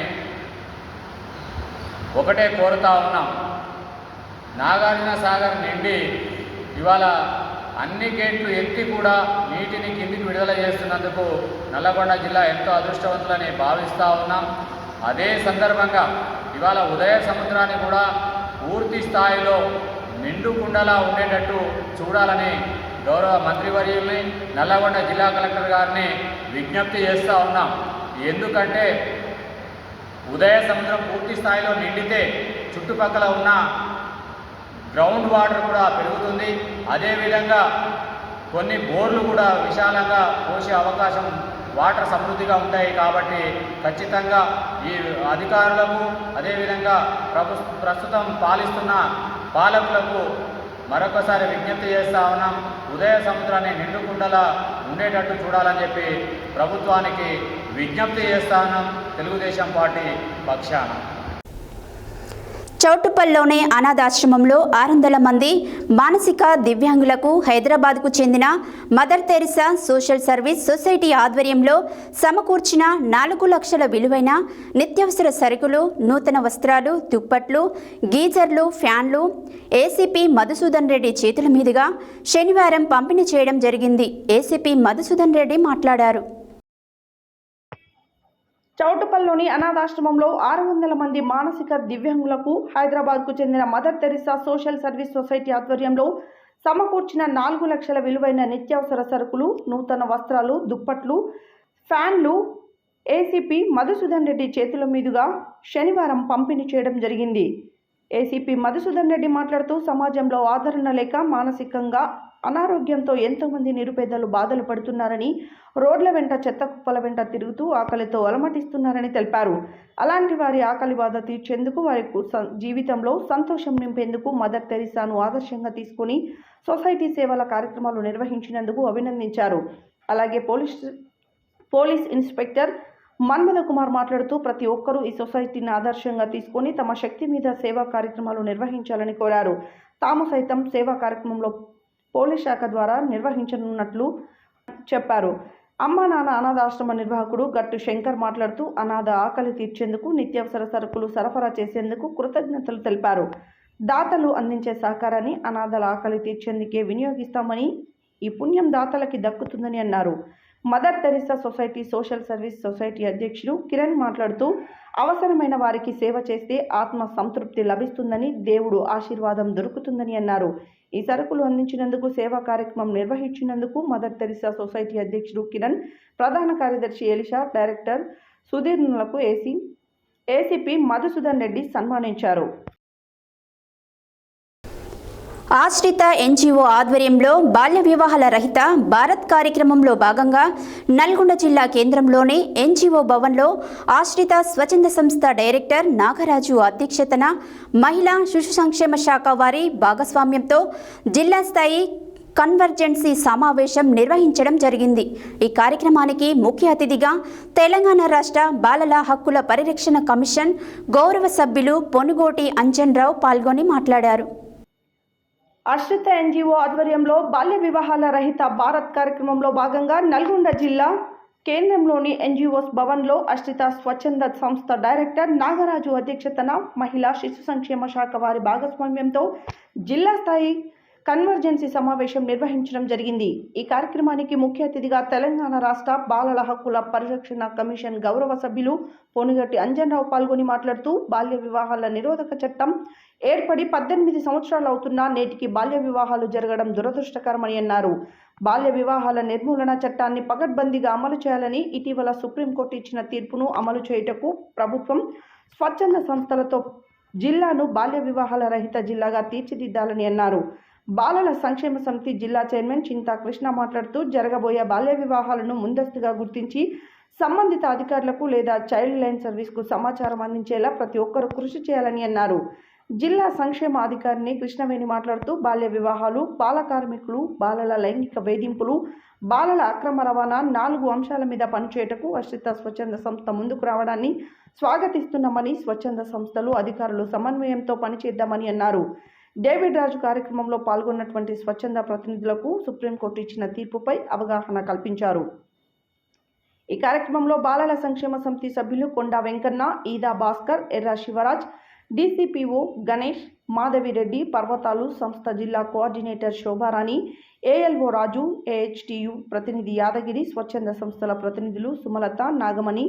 ఒకటే కోరుతా ఉన్నాం. నాగార్జున సాగర్ నిండి ఇవాళ అన్ని గేట్లు ఎత్తి కూడా నీటిని కిందికి విడుదల చేస్తున్నందుకు నల్లగొండ జిల్లా ఎంతో అదృష్టవంతులని భావిస్తూ ఉన్నాం. అదే సందర్భంగా ఇవాళ ఉదయ సముద్రాన్ని కూడా పూర్తి స్థాయిలో నిండుకుండలా ఉండేటట్టు చూడాలని గౌరవ మంత్రివర్యుల్ని, నల్లగొండ జిల్లా కలెక్టర్ గారిని విజ్ఞప్తి చేస్తూ ఉన్నాం. ఎందుకంటే ఉదయ సముద్రం పూర్తి స్థాయిలో నిండితే చుట్టుపక్కల ఉన్న గ్రౌండ్ వాటర్ కూడా పెరుగుతుంది. అదేవిధంగా కొన్ని బోర్లు కూడా విశాలంగా పోసే అవకాశం, వాటర్ సమృద్ధిగా ఉంటాయి. కాబట్టి ఖచ్చితంగా ఈ అధికారులకు, అదేవిధంగా ప్రస్తుతం పాలిస్తున్న పాలకులకు మరొకసారి విజ్ఞప్తి చేస్తూ ఉన్నాం. ఉదయ సముద్రాన్ని నిండుకుండలా ఉండేటట్టు చూడాలని చెప్పి ప్రభుత్వానికి విజ్ఞప్తి చేస్తా ఉన్నాం తెలుగుదేశం పార్టీ పక్షాన. చౌటుప్పల్లోని అనాథాశ్రమంలో 600 మంది మానసిక దివ్యాంగులకు హైదరాబాద్కు చెందిన mother Teresa social service society ఆధ్వర్యంలో సమకూర్చిన 4 లక్షల విలువైన నిత్యావసర సరుకులు, నూతన వస్త్రాలు, దుప్పట్లు, గీజర్లు, ఫ్యాన్లు ఏసీపీ మధుసూదన్ రెడ్డి చేతుల మీదుగా శనివారం పంపిణీ చేయడం జరిగింది. ఏసీపీ మధుసూదన్ రెడ్డి మాట్లాడారు. చౌటుప్పల్లోని అనాథాశ్రమంలో 600 మంది మానసిక దివ్యాంగులకు హైదరాబాద్కు చెందిన mother Teresa social service society ఆధ్వర్యంలో సమకూర్చిన 4 లక్షల విలువైన నిత్యావసర సరుకులు, నూతన వస్త్రాలు, దుప్పట్లు, ఫ్యాన్లు ఏసీపీ మధుసూదన్ రెడ్డి చేతుల మీదుగా శనివారం పంపిణీ చేయడం జరిగింది. ఏసీపీ మధుసూదన్ రెడ్డి మాట్లాడుతూ సమాజంలో ఆదరణ లేక మానసికంగా అనారోగ్యంతో ఎంతోమంది నిరుపేదలు బాధలు పడుతున్నారని, రోడ్ల వెంట చెత్త కుప్పల వెంట తిరుగుతూ ఆకలితో అలమటిస్తున్నారని తెలిపారు. అలాంటి వారి ఆకలి బాధ తీర్చేందుకు, వారి జీవితంలో సంతోషం నింపేందుకు మదర్ తెరిసాను ఆదర్శంగా తీసుకుని సొసైటీ సేవల కార్యక్రమాలు నిర్వహించినందుకు అభినందించారు. అలాగే పోలీస్ ఇన్స్పెక్టర్ మన్మథ కుమార్ మాట్లాడుతూ ప్రతి ఒక్కరూ ఈ సొసైటీని ఆదర్శంగా తీసుకొని తమ శక్తి మీద సేవా కార్యక్రమాలు నిర్వహించాలని కోరారు. తాము సైతం సేవా కార్యక్రమంలో పోలీస్ శాఖ ద్వారా నిర్వహించనున్నట్లు చెప్పారు. అమ్మా నాన్న అనాథాశ్రమ నిర్వాహకుడు గట్టు శంకర్ మాట్లాడుతూ అనాథ ఆకలి తీర్చేందుకు, నిత్యావసర సరుకులు సరఫరా చేసేందుకు కృతజ్ఞతలు తెలిపారు. దాతలు అందించే సహకారాన్ని అనాథల ఆకలి తీర్చేందుకే వినియోగిస్తామని, ఈ పుణ్యం దాతలకి దక్కుతుందని అన్నారు. Mother Teresa society social service society అధ్యక్షుడు కిరణ్ మాట్లాడుతూ అవసరమైన వారికి సేవ చేస్తే ఆత్మ సంతృప్తి లభిస్తుందని, దేవుడు ఆశీర్వాదం దొరుకుతుందని అన్నారు. ఈ సరుకులు అందించినందుకు, సేవా కార్యక్రమం నిర్వహించినందుకు మదర్ తెరిసా సొసైటీ అధ్యక్షుడు కిరణ్, ప్రధాన కార్యదర్శి ఎలిషా, డైరెక్టర్ సుధీర్నులకు ఏసీపీ మధుసూదన్ రెడ్డి సన్మానించారు. ఆశ్రిత ఎన్జీఓ ఆధ్వర్యంలో బాల్య వివాహాల రహిత భారత్ కార్యక్రమంలో భాగంగా నల్గొండ జిల్లా కేంద్రంలోని ఎన్జీఓ భవన్లో ఆశ్రిత స్వచ్ఛంద సంస్థ డైరెక్టర్ నాగరాజు అధ్యక్షతన మహిళా శిశు సంక్షేమ శాఖ వారి భాగస్వామ్యంతో జిల్లా స్థాయి కన్వర్జెన్సీ సమావేశం నిర్వహించడం జరిగింది. ఈ కార్యక్రమానికి ముఖ్య అతిథిగా తెలంగాణ రాష్ట్ర బాలల హక్కుల పరిరక్షణ కమిషన్ గౌరవ సభ్యులు పొనుగోటి అంజన్రావు పాల్గొని మాట్లాడారు. ఆశ్రిత ఎన్జీఓ ఆధ్వర్యంలో బాల్య వివాహాల రహిత భారత్ కార్యక్రమంలో భాగంగా నల్గొండ జిల్లా కేంద్రంలోని ఎన్జీఓస్ భవన్లో ఆశ్రిత స్వచ్ఛంద సంస్థ డైరెక్టర్ నాగరాజు అధ్యక్షతన మహిళా శిశు సంక్షేమ శాఖ వారి భాగస్వామ్యంతో జిల్లా స్థాయి కన్వర్జెన్సీ సమావేశం నిర్వహించడం జరిగింది. ఈ కార్యక్రమానికి ముఖ్య అతిథిగా తెలంగాణ రాష్ట్ర బాలల హక్కుల పరిరక్షణ కమిషన్ గౌరవ సభ్యులు పొనుగటి అంజన్రావు పాల్గొని మాట్లాడుతూ బాల్య వివాహాల నిరోధక చట్టం ఏర్పడి 18 సంవత్సరాలు అవుతున్నా నేటికి బాల్య వివాహాలు జరగడం దురదృష్టకరమని అన్నారు. బాల్య వివాహాల నిర్మూలన చట్టాన్ని పకడ్బందీగా అమలు చేయాలని, ఇటీవల సుప్రీంకోర్టు ఇచ్చిన తీర్పును అమలు చేయుటకు ప్రభుత్వం స్వచ్ఛంద సంస్థలతో జిల్లాను బాల్య వివాహాల రహిత జిల్లాగా తీర్చిదిద్దాలని అన్నారు. బాలల సంక్షేమ సమితి జిల్లా చైర్మన్ చింతా కృష్ణ మాట్లాడుతూ జరగబోయే బాల్య వివాహాలను ముందస్తుగా గుర్తించి సంబంధిత అధికారులకు లేదా చైల్డ్ లైన్ సర్వీస్కు సమాచారం అందించేలా ప్రతి ఒక్కరూ కృషి చేయాలని అన్నారు. జిల్లా సంక్షేమ అధికారిని కృష్ణవేణి మాట్లాడుతూ బాల్య వివాహాలు, బాల కార్మికులు, బాలల లైంగిక వేధింపులు, బాలల అక్రమ రవాణా 4 అంశాల మీద పనిచేయటకు ఆశ్రిత స్వచ్ఛంద సంస్థ ముందుకు రావడాన్ని స్వాగతిస్తున్నామని, స్వచ్ఛంద సంస్థలు అధికారులు సమన్వయంతో పనిచేద్దామని అన్నారు. డేవిడ్ రాజు కార్యక్రమంలో పాల్గొన్నటువంటి స్వచ్ఛంద ప్రతినిధులకు సుప్రీంకోర్టు ఇచ్చిన తీర్పుపై అవగాహన కల్పించారు. ఈ కార్యక్రమంలో బాలల సంక్షేమ సమితి సభ్యులు కొండా వెంకన్న, ఈదా భాస్కర్, ఎర్ర శివరాజ్, డీసీపీఓ గణేష్, మాధవిరెడ్డి, పర్వతాలు సంస్థ జిల్లా coordinator Shobharani, ALO Raju, AHTU ప్రతినిధి యాదగిరి, స్వచ్ఛంద సంస్థల ప్రతినిధులు Sumalatha, Nagamani,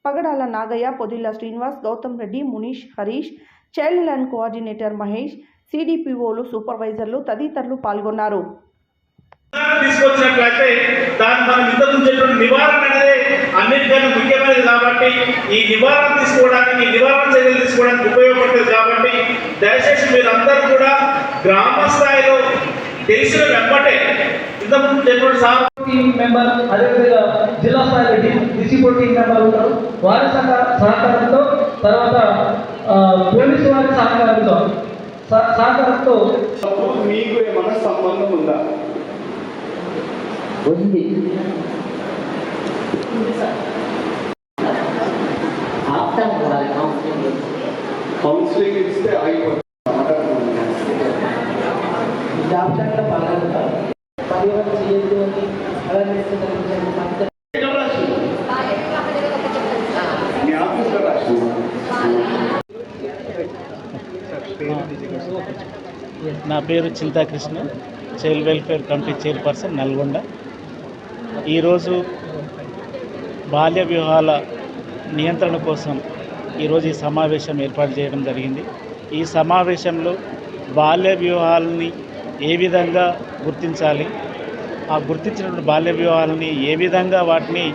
Pagadala Nagaiah, Podilla Srinivas, Gautam Reddy, Munish, Harish, child line coordinator Mahesh, సిడిపిఓలు, సూపర్వైజర్లు తదితరులు పాల్గొన్నారు. తీసుకొచ్చినట్లయితే దాన్ని మనం ఇంతకు చెప్పిన నివారణ అనేది అన్నిటికన్నా ముఖ్యమైనది కాబట్టి ఈ నివారణ తీసుకోవడానికి, నివారణ చర్యలు తీసుకోవడానికి ఉపయోగపడుతుంది. కాబట్టి దయచేసి మీరందరూ కూడా గ్రామ స్థాయిలో తెలిసిన వెంబటే ఇంతకుముందు చెప్పిన టీం మెంబర్, అదేవిధంగా జిల్లా స్థాయిలో డిసిపో టీం మెంబర్ ఉంటారు. వారి సహకారంతో, తర్వాత పోలీసు వారి సహకారంతో మీకు ఏమైనా సంబంధం ఉందా? ఉంది. కౌన్సిలింగ్ ఇస్తే అయిపోతుంది. నా పేరు Chinta Krishna, child welfare committee chairperson Nalgonda. ఈరోజు బాల్య వివాహాల నియంత్రణ కోసం ఈరోజు ఈ సమావేశం ఏర్పాటు చేయడం జరిగింది. ఈ సమావేశంలో బాల్య వివాహాలని ఏ విధంగా గుర్తించాలి, ఆ గుర్తించినటువంటి బాల్య వివాహాలని ఏ విధంగా వాటిని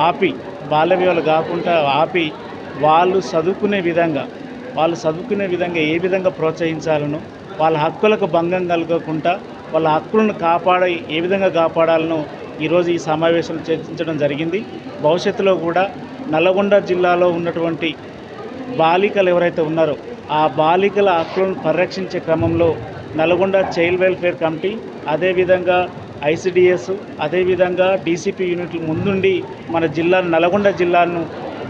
ఆపి, బాల్య వివాహాలు కాకుండా ఆపి వాళ్ళు చదువుకునే విధంగా ఏ విధంగా ప్రోత్సహించాలనో, వాళ్ళ హక్కులకు భంగం కలగకుండా వాళ్ళ హక్కులను ఏ విధంగా కాపాడాలనో ఈరోజు ఈ సమావేశంలో చర్చించడం జరిగింది. భవిష్యత్తులో కూడా నల్గొండ జిల్లాలో ఉన్నటువంటి బాలికలు ఎవరైతే ఉన్నారో ఆ బాలికల హక్కులను పరిరక్షించే క్రమంలో నల్గొండ చైల్డ్ వెల్ఫేర్ కమిటీ, అదేవిధంగా ఐసిడిఎస్, అదేవిధంగా డీసీపీ యూనిట్లు ముందుండి మన నల్గొండ జిల్లాను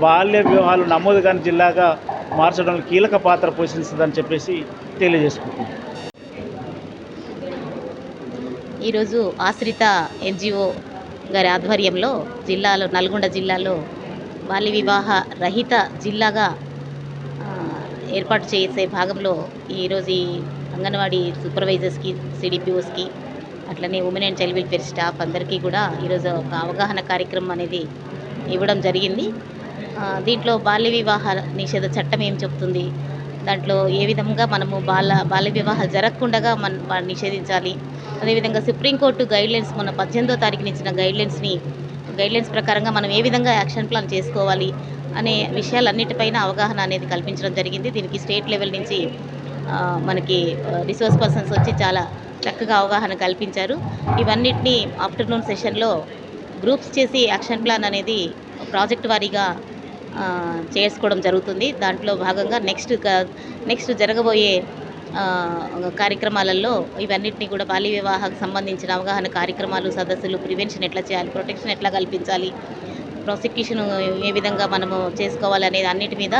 బాల్య వివాహాలు నమోదు కాని జిల్లాగా మార్చడంలో కీలక పాత్ర పోషిస్తుందని చెప్పేసి తెలియజేసుకుంటున్నాం. ఈరోజు ఆశ్రిత ఎన్జిఓ గారి ఆధ్వర్యంలో నల్గొండ జిల్లాలో బాల్య వివాహ రహిత జిల్లాగా ఏర్పాటు చేసే భాగంలో ఈరోజు ఈ అంగన్వాడీ సూపర్వైజర్స్కి, సిడిపిఓస్కి, అట్లనే women and child welfare staff అందరికీ కూడా ఈరోజు ఒక అవగాహన కార్యక్రమం అనేది ఇవ్వడం జరిగింది. దీంట్లో బాల్య వివాహ నిషేధ చట్టం ఏం చెప్తుంది, దాంట్లో ఏ విధంగా మనము బాల్య వివాహాలు జరగకుండా మనం నిషేధించాలి, అదేవిధంగా సుప్రీంకోర్టు గైడ్లైన్స్ మొన్న 18వ తారీఖున ఇచ్చిన గైడ్లైన్స్ ప్రకారంగా మనం ఏ విధంగా యాక్షన్ ప్లాన్ చేసుకోవాలి అనే విషయాలన్నిటిపైన అవగాహన అనేది కల్పించడం జరిగింది. దీనికి స్టేట్ లెవెల్ నుంచి మనకి రిసోర్స్ పర్సన్స్ వచ్చి చాలా చక్కగా అవగాహన కల్పించారు. ఇవన్నిటినీ ఆఫ్టర్నూన్ సెషన్లో గ్రూప్స్ చేసి యాక్షన్ ప్లాన్ అనేది ప్రాజెక్ట్ వారీగా చేసుకోవడం జరుగుతుంది. దాంట్లో భాగంగా నెక్స్ట్ జరగబోయే కార్యక్రమాలలో ఇవన్నిటిని కూడా బాల్య వివాహానికి సంబంధించిన అవగాహన కార్యక్రమాలు, సదస్సులు, ప్రివెన్షన్ ఎట్లా చేయాలి, ప్రొటెక్షన్ ఎట్లా కల్పించాలి, ప్రాసిక్యూషన్ ఏ విధంగా మనము చేసుకోవాలి అనేది అన్నిటి మీద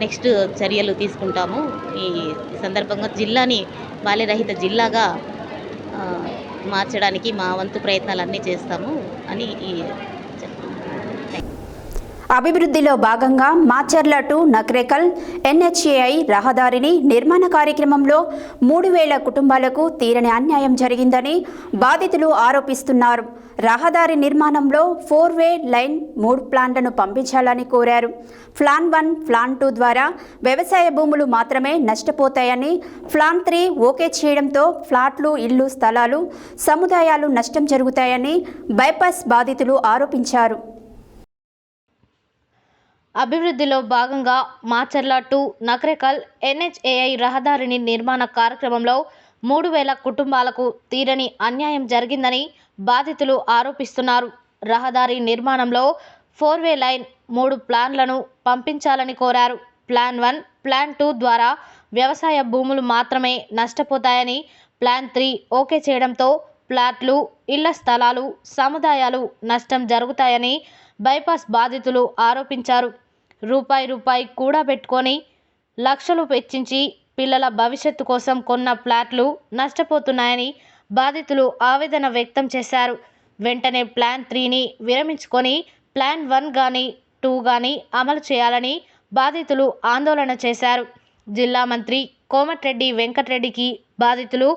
నెక్స్ట్ చర్యలు తీసుకుంటాము. ఈ సందర్భంగా జిల్లాని బాల్యరహిత జిల్లాగా మార్చడానికి మా వంతు ప్రయత్నాలన్నీ చేస్తాము అని అభివృద్ధిలో భాగంగా మాచర్ల టు నక్రేకల్ NHAI రహదారిని నిర్మాణ కార్యక్రమంలో 3,000 కుటుంబాలకు తీరని అన్యాయం జరిగిందని బాధితులు ఆరోపిస్తున్నారు. రహదారి నిర్మాణంలో 4-వే లైన్ 3 ప్లాన్లను పంపించాలని కోరారు. ప్లాన్ 1, ప్లాన్ 2 ద్వారా వ్యవసాయ భూములు మాత్రమే నష్టపోతాయని, ప్లాన్ 3 ఓకే చేయడంతో ఫ్లాట్లు, ఇళ్లు, స్థలాలు, సముదాయాలు నష్టం జరుగుతాయని బైపాస్ బాధితులు ఆరోపించారు. అభివృద్ధిలో భాగంగా మాచర్ల టు నక్రేకల్ NHAI రహదారిని నిర్మాణ కార్యక్రమంలో 3,000 కుటుంబాలకు తీరని అన్యాయం జరిగిందని బాధితులు ఆరోపిస్తున్నారు. రహదారి నిర్మాణంలో 4-వే లైన్ 3 ప్లాన్లను పంపించాలని కోరారు. ప్లాన్ 1, ప్లాన్ 2 ద్వారా వ్యవసాయ భూములు మాత్రమే నష్టపోతాయని, ప్లాన్ 3 ఓకే చేయడంతో ఫ్లాట్లు, ఇళ్ల స్థలాలు, సముదాయాలు నష్టం జరుగుతాయని బైపాస్ బాధితులు ఆరోపించారు. రూపాయి కూడబెట్టుకొని లక్షలు వెచ్చించి పిల్లల భవిష్యత్తు కోసం కొన్న ఫ్లాట్లు నష్టపోతున్నాయని బాధితులు ఆవేదన వ్యక్తం చేశారు. వెంటనే ప్లాన్ 3ని విరమించుకొని ప్లాన్ 1 కానీ 2 కానీ అమలు చేయాలని బాధితులు ఆందోళన చేశారు. జిల్లా మంత్రి కోమటిరెడ్డి వెంకటరెడ్డికి బాధితులు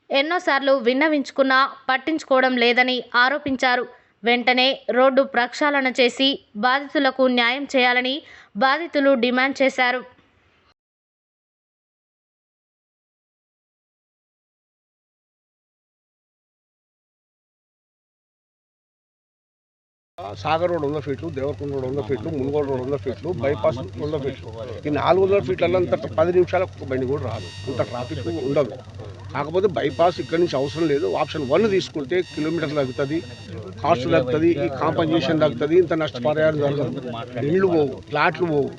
ఎన్నోసార్లు విన్నవించుకున్నా పట్టించుకోవడం లేదని ఆరోపించారు. వెంటనే రోడ్డు ప్రక్షాళన చేసి బాధితులకు న్యాయం చేయాలని బాధితులు డిమాండ్ చేశారు. సాగర్ రోడ్ 100 ఫీట్లు, దేవరకొండ రోడ్ 100 ఫీట్లు, మునుగోడు రోడ్ 100 ఫీట్లు, బైపాస్ 100 ఫీట్లు. ఈ 400 ఫీట్లలో అంత 10 నిమిషాలకు ఒక బండి కూడా రాదు, అంత ట్రాఫిక్ ఉండదు. కాకపోతే బైపాస్ ఇక్కడి నుంచి అవసరం లేదు. ఆప్షన్ 1 తీసుకుంటే కిలోమీటర్ తగ్గుతుంది, కాస్ట్ తగ్గుతుంది, ఈ కాంపన్సేషన్ తగ్గుతుంది, ఇంత నష్టపరిహారం జరగదు, ఇళ్ళు పోవు, ఫ్లాట్లు పోవు.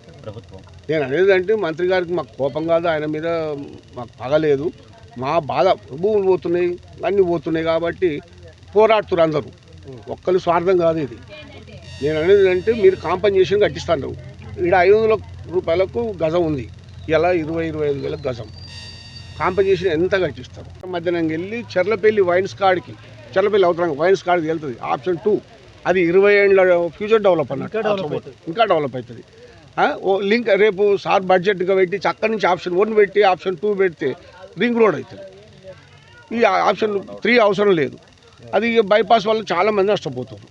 నేను అనేది అంటే మంత్రి గారికి మాకు కోపం కాదు, ఆయన మీద మాకు పగలేదు, మా బాధ. భూములు పోతున్నాయి, అన్నీ పోతున్నాయి కాబట్టి పోరాడుతున్నారు అందరూ. ఒక్కరు స్వార్థం కాదు ఇది. నేను అనేది అంటే మీరు కాంపన్సేషన్ కట్టిస్తాను. ఇక్కడ 500 రూపాయలకు గజం ఉంది, ఇలా 20-25 వేల గజం కాంపన్సేషన్ ఎంత కట్టిస్తారు? మధ్యాహ్నం వెళ్ళి చెర్లపల్లి వైన్స్ కార్డ్కి, చెర్లపల్లి అవతరంగా వైన్స్ కార్డ్కి వెళ్తుంది ఆప్షన్ 2. అది 20 ఏళ్ళ ఫ్యూచర్ డెవలప్ అన్నట్టు, ఇంకా డెవలప్ అవుతుంది. లింక్ రేపు సార్ బడ్జెట్గా పెట్టి అక్కడి నుంచి ఆప్షన్ 1 పెట్టి ఆప్షన్ 2 పెడితే రింగ్ రోడ్ అవుతుంది. ఈ ఆప్షన్ 3 అవసరం లేదు. అది బైపాస్ వల్ల చాలామంది నష్టపోతారు.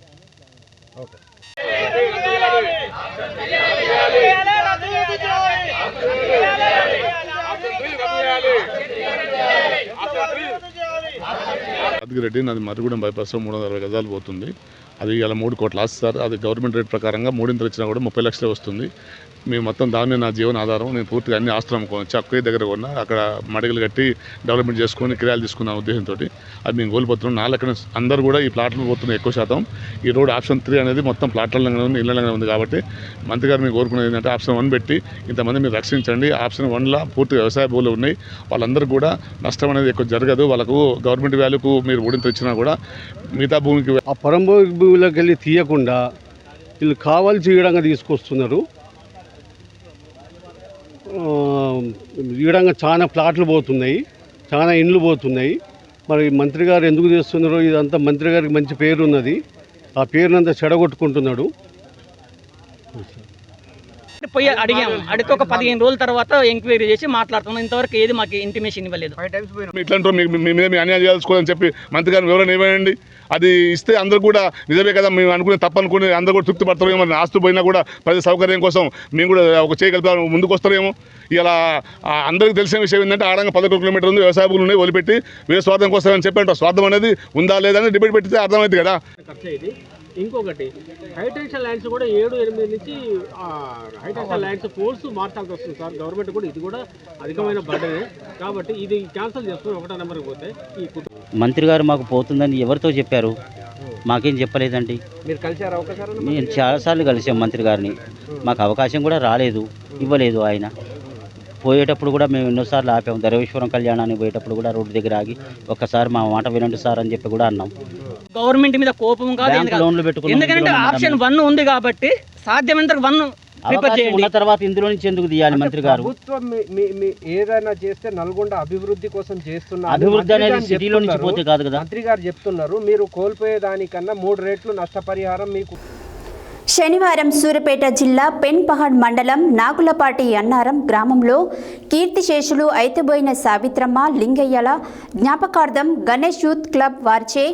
రెడ్డి నాది మర్రిగూడెం బైపాస్ 360 గజాలు పోతుంది. అది ఇలా 3 కోట్ల ఆస్తి సార్. అది గవర్నమెంట్ రేట్ ప్రకారంగా 3 ఇచ్చినా కూడా 30 లక్షలే వస్తుంది. మేము మొత్తం దాన్ని నా జీవన ఆధారం. నేను పూర్తిగా అన్ని ఆస్తులు అమ్ముకోవచ్చు. అక్కడే దగ్గర కొన్నా, అక్కడ మడిగలు కట్టి డెవలప్మెంట్ చేసుకొని కిరాయిలు తీసుకున్న ఉద్దేశంతో అది మేము కోల్పోతున్నాం. నా లెక్కన అందరూ కూడా ఈ ప్లాట్లు పోతున్నాయి ఎక్కువ శాతం. ఈ రోడ్ ఆప్షన్ 3 అనేది మొత్తం ప్లాట్లలోనే ఉంది, ఇళ్లలోనే ఉంది. కాబట్టి మంత్రి గారు మేము కోరుకునేది ఏంటంటే ఆప్షన్ 1 పెట్టి ఇంతమంది మీరు రక్షించండి. ఆప్షన్ 1లో పూర్తి వ్యవసాయ భూములు ఉన్నాయి, వాళ్ళందరూ కూడా నష్టం అనేది ఎక్కువ జరగదు. వాళ్ళకు గవర్నమెంట్ వాల్యూకు మీరు ఊడింత ఇచ్చినా కూడా మిగతా భూమికి ఆ పరంభూమి భూమిలోకి వెళ్ళి తీయకుండా వీళ్ళు కావాలి చేయడంగా తీసుకొస్తున్నారు. ఈడంగా చాలా ప్లాట్లు పోతున్నాయి, చాలా ఇండ్లు పోతున్నాయి. మరి మంత్రి గారు ఎందుకు చేస్తున్నారో ఇదంతా మంత్రి గారికి మంచి పేరు ఉన్నది, ఆ పేరునంతా చెడగొట్టుకుంటున్నాడు. పోయి అడిగాము, అడిగితే ఒక 15 రోజుల తర్వాత ఎంక్వైరీ చేసి మాట్లాడుతున్నాం. ఇంతవరకు ఏది మాకు ఇంటిమేషన్ ఇవ్వలేదు. ఇట్లాంటి మీ మీద మీ అన్యాయం చేసుకోవాలని చెప్పి మంత్రి గారిని వివరణ ఇవ్వండి. అది ఇస్తే అందరూ కూడా నిజమే కదా మేము అనుకునే తప్పు అనుకుని అందరూ కూడా తృప్తి పడతారేమో. మరి ఆస్తు పోయినా కూడా ప్రజల సౌకర్యం కోసం మేము కూడా ఒక చేయగలుగుతాం, ముందుకు వస్తారేమో. ఇలా అందరికీ తెలిసిన విషయం ఏంటంటే ఆడంగా 11 కిలోమీటర్లు ఉంది, వ్యవసాయ భూములు ఉన్నాయి, వదిలిపెట్టి వేరే స్వార్థం కోసం అని చెప్పి స్వార్థం అనేది ఉందా లేదా అని డిబేట్ పెట్టితే అర్థమైంది కదా. ఇంకొకటి హైటెన్షన్ ల్యాండ్స్ కూడా 7-8 నుంచి హైటెన్షన్ ల్యాండ్స్ పోల్స్ మార్చాల్సి వస్తుంది సార్. గవర్నమెంట్ కూడా ఇది కూడా అధికమైన బర్డనే కాబట్టి ఇది క్యాన్సిల్ చేసుకుని 1వ నెంబర్కి పోతే మంత్రి గారు మాకు పోతుందని ఎవరితో చెప్పారు? మాకేం చెప్పలేదండి. మీరు కలిసారు అవకాశం? మేము చాలాసార్లు కలిసాం మంత్రి గారిని, మాకు అవకాశం కూడా రాలేదు, ఇవ్వలేదు ఆయన. పోయేటప్పుడు కూడా మేము ఎన్నోసార్లు ఆపాము. ధర్మేశ్వరం కళ్యాణానికి పోయేటప్పుడు కూడా రోడ్డు దగ్గర ఆగి ఒక్కసారి మా మాట వినండి సార్ అని చెప్పి కూడా అన్నాం. గవర్నమెంట్ మీద కోపం కాదు, లోన్లు పెట్టుకున్నాం. ఎందుకంటే ఆప్షన్ 1 ఉంది కాబట్టి సాధ్యమైనంత 1 ఉన్న తర్వాత ఇందులో నుంచి ఎందుకు తీయాలి మంత్రి గారు? ప్రభుత్వం ఏదైనా చేస్తే నల్గొండ అభివృద్ధి కోసం చేస్తున్నారు. అభివృద్ధి అనేది సిటీలో నుంచి పోతే కాదు కదా. మంత్రి గారు చెప్తున్నారు మీరు కోల్పోయేదానికన్నా 3 రెట్లు నష్టపరిహారం మీకు. శనివారం సూర్యాపేట జిల్లా పెన్పహాడ్ మండలం నాగులపాటి అన్నారం గ్రామంలో కీర్తిశేషులు అయితబోయిన సావిత్రమ్మ లింగయ్యల జ్ఞాపకార్థం గణేష్ యూత్ క్లబ్ వారిచే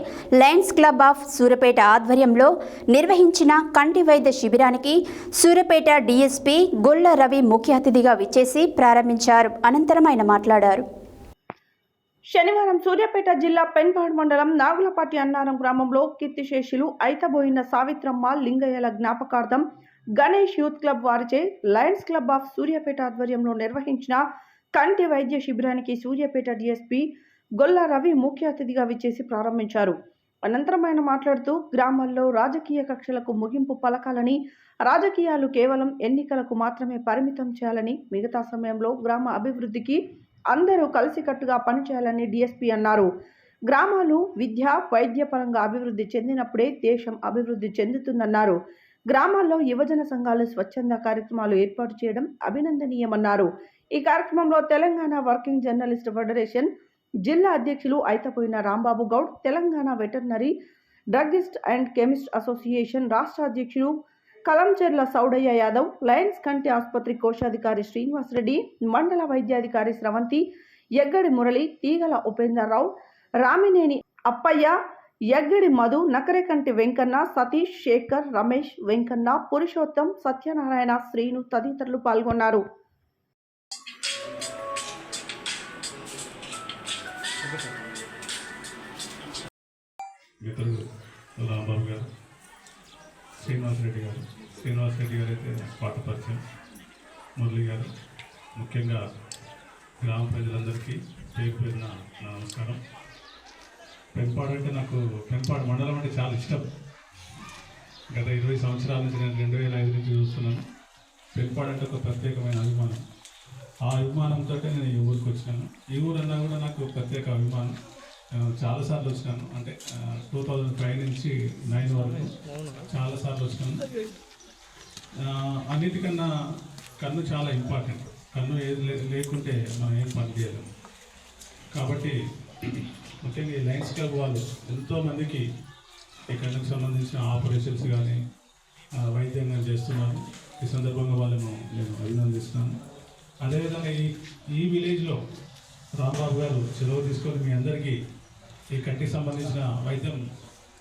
లయన్స్ క్లబ్ ఆఫ్ సూర్యాపేట ఆధ్వర్యంలో నిర్వహించిన కంటి వైద్య శిబిరానికి సూర్యాపేట డీఎస్పీ గొల్ల రవి ముఖ్య అతిథిగా విచ్చేసి ప్రారంభించారు. అనంతరం ఆయన మాట్లాడారు. శనివారం సూర్యాపేట జిల్లా పెన్పాడ్ మండలం నాగులపాటి అన్నారం గ్రామంలో కీర్తిశేషులు అయితబోయిన సావిత్రమ్మ లింగయ్యల జ్ఞాపకార్థం గణేష్ యూత్ క్లబ్ వారిచే లయన్స్ క్లబ్ ఆఫ్ సూర్యాపేట ఆధ్వర్యంలో నిర్వహించిన కంటి వైద్య శిబిరానికి సూర్యాపేట డీఎస్పీ గొల్ల రవి ముఖ్య అతిథిగా విచ్చేసి ప్రారంభించారు. అనంతరం ఆయన మాట్లాడుతూ గ్రామాల్లో రాజకీయ కక్షలకు ముగింపు పలకాలని, రాజకీయాలు కేవలం ఎన్నికలకు మాత్రమే పరిమితం చేయాలని, మిగతా సమయంలో గ్రామ అభివృద్ధికి అందరూ కలిసికట్టుగా పనిచేయాలని డీఎస్పీ అన్నారు. గ్రామాలు విద్య వైద్య పరంగా అభివృద్ధి చెందినప్పుడే దేశం అభివృద్ధి చెందుతుందన్నారు. గ్రామాల్లో యువజన సంఘాలు స్వచ్ఛంద కార్యక్రమాలు ఏర్పాటు చేయడం అభినందనీయమన్నారు. ఈ కార్యక్రమంలో తెలంగాణ వర్కింగ్ జర్నలిస్ట్ ఫెడరేషన్ జిల్లా అధ్యక్షులు అయితపోయిన Rambabu Goud, Telangana veterinary druggist and chemist association రాష్ట్ర అధ్యక్షులు కలంచెర్ల సౌడయ్య యాదవ్, లయన్స్ కంటి ఆసుపత్రి కోశాధికారి శ్రీనివాసరెడ్డి, మండల వైద్యాధికారి స్రవంతి, ఎగ్గడి మురళి, తీగల ఉపేందర్రావు, రామినేని అప్పయ్య, ఎగ్గడి మధు, నకరేకంటి వెంకన్న, సతీష్, శేఖర్, రమేష్, వెంకన్న, పురుషోత్తం, సత్యనారాయణ, శ్రీను తదితరులు పాల్గొన్నారు. శ్రీనివాసరెడ్డి గారు అయితే పాత పరిచయం, మురళి గారు, ముఖ్యంగా గ్రామ ప్రజలందరికీ పేరున నమస్కారం. పెన్పాడు అంటే నాకు పెన్పాడు మండలం అంటే చాలా ఇష్టం. గత 20 సంవత్సరాల నుంచి నేను 2005 నుంచి చూస్తున్నాను. పెన్పాడు అంటే ఒక ప్రత్యేకమైన అభిమానం. ఆ అభిమానంతో నేను ఈ ఊరికి వచ్చినాను. ఈ ఊరన్నా కూడా నాకు ప్రత్యేక అభిమానం. చాలాసార్లు వచ్చినాను, అంటే 2005 నుంచి 9 వరకు చాలాసార్లు వచ్చినాను. అన్నిటికన్నా కన్ను చాలా ఇంపార్టెంట్. కన్ను ఏది లేకుంటే మనం ఏం పని చేయలేము. కాబట్టి ముఖ్యంగా ఈ లయన్స్ క్లబ్ వాళ్ళు ఎంతోమందికి ఈ కన్నుకు సంబంధించిన ఆపరేషన్స్ కానీ వైద్యం కానీ చేస్తున్నారు. ఈ సందర్భంగా వాళ్ళను నేను అభినందిస్తున్నాను. అదేవిధంగా ఈ విలేజ్లో రాంబాబు గారు సెలవు తీసుకొని మీ అందరికీ ఈ కంటికి సంబంధించిన వైద్యం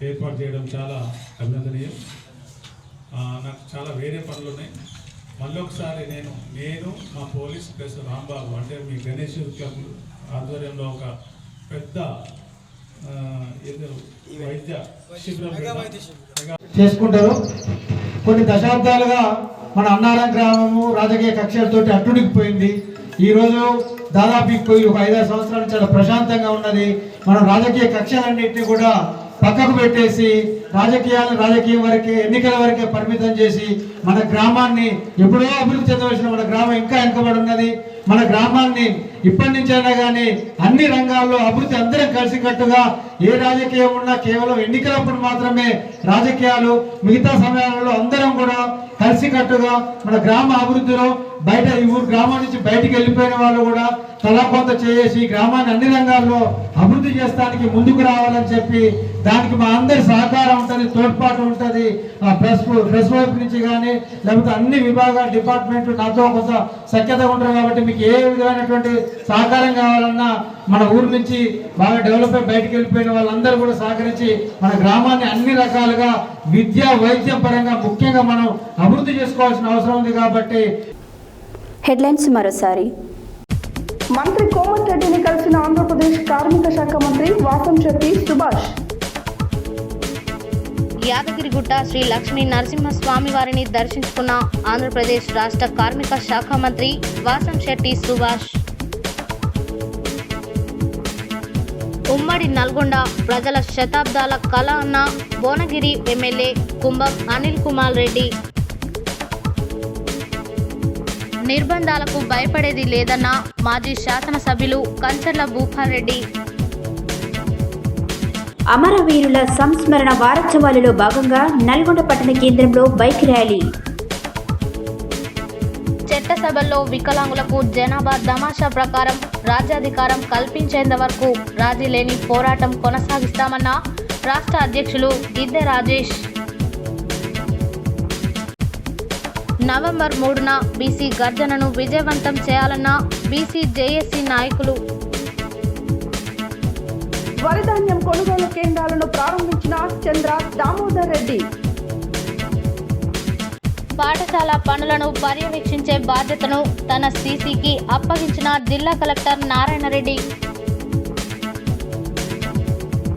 ఏర్పాటు చేయడం చాలా అభినందనీయం. నాకు చాలా వేరే పనులు ఉన్నాయి. మళ్ళీ ఒకసారి నేను మా పోలీస్ ప్లస్ రాంబాబు అంటే మీ గణేష్ క్లబ్ ఆధ్వర్యంలో ఒక పెద్ద వైద్య శిబిరం చేసుకుంటారు. కొన్ని దశాబ్దాలుగా మన అన్నారం గ్రామము రాజకీయ కక్షలతోటి అట్టుడికిపోయింది. ఈరోజు దాదాపు ఒక 5-6 సంవత్సరాలు చాలా ప్రశాంతంగా ఉన్నది. మనం రాజకీయ కక్షలన్నింటినీ కూడా పక్కకు పెట్టేసి రాజకీయం వరకే, ఎన్నికల వరకే పరిమితం చేసి మన గ్రామాన్ని ఎప్పుడో అభివృద్ధి చెందవలసిన మన గ్రామం ఇంకా వెనుకబడి ఉన్నది. మన గ్రామాన్ని ఇప్పటి నుంచైనా కానీ అన్ని రంగాల్లో అభివృద్ధి అందరం కలిసికట్టుగా, ఏ రాజకీయం ఉన్నా కేవలం ఎన్నికలప్పుడు మాత్రమే రాజకీయాలు, మిగతా సమయాలలో అందరం కూడా కలిసికట్టుగా మన గ్రామ అభివృద్ధిలో బయట ఈ ఊరు గ్రామం నుంచి బయటికి వెళ్ళిపోయిన వాళ్ళు కూడా తలా కొంత చేసి గ్రామాన్ని అన్ని రంగాల్లో అభివృద్ధి చేస్తానికి ముందుకు రావాలని చెప్పి దానికి మా అందరి సహకారం ఉంటుంది, తోడ్పాటు ఉంటుంది. ప్రెస్ వైపు నుంచి కానీ లేకపోతే అన్ని విభాగాల డిపార్ట్మెంట్లు నాతో కొంత సఖ్యత ఉంటారు. కాబట్టి మీకు ఏ విధమైనటువంటి సహకారం కావాలన్నా మన ఊరు నుంచి బాగా డెవలప్ అయి బయటకు వెళ్ళిపోయిన వాళ్ళందరూ కూడా సహకరించి మన గ్రామాన్ని అన్ని రకాలుగా విద్య వైద్యం పరంగా ముఖ్యంగా మనం అభివృద్ధి చేసుకోవాల్సిన అవసరం ఉంది. కాబట్టి హెడ్లైన్స్ మరోసారి. మంత్రి కోమటిరెడ్డిని కలిసిన ఆంధ్రప్రదేశ్ కార్మిక శాఖ మంత్రి వాసంశెట్టి సుభాష్. యాదగిరిగుట్ట శ్రీ లక్ష్మీ నరసింహస్వామి వారిని దర్శించుకున్న ఆంధ్రప్రదేశ్ రాష్ట్ర కార్మిక శాఖ మంత్రి వాసంశెట్టి సుభాష్. ఉమ్మడి నల్గొండ ప్రజల శతాబ్దాల కళ అన్న భువనగిరి ఎమ్మెల్యే కుంభం అనిల్ కుమార్ రెడ్డి. నిర్బంధాలకు భయపడేది లేదన్న మాజీ శాసనసభ్యులు కంచర్ల భూపాల్ రెడ్డి. అమరవీరుల సంస్మరణ వారోత్సవాలలో భాగంగా నల్గొండ పట్టణ కేంద్రంలో బైక్ ర్యాలీ. చట్టసభల్లో వికలాంగులకు జనాభా తమాషా ప్రకారం రాజ్యాధికారం కల్పించేంత వరకు రాజీ లేని పోరాటం కొనసాగిస్తామన్న రాష్ట్ర అధ్యక్షులు గిద్దె రాజేష్. నవంబర్ 3న బీసీ గర్జనను విజయవంతం చేయాలన్న బీసీ జేఏసీ నాయకులు. వరిధాన్యం కొనుగోలు కేంద్రాలను ప్రారంభించిన చంద్ర దామోదర్ రెడ్డి. పాఠశాల పనులను పర్యవేక్షించే బాధ్యతను తన సీసీకి అప్పగించిన జిల్లా కలెక్టర్ నారాయణ రెడ్డి.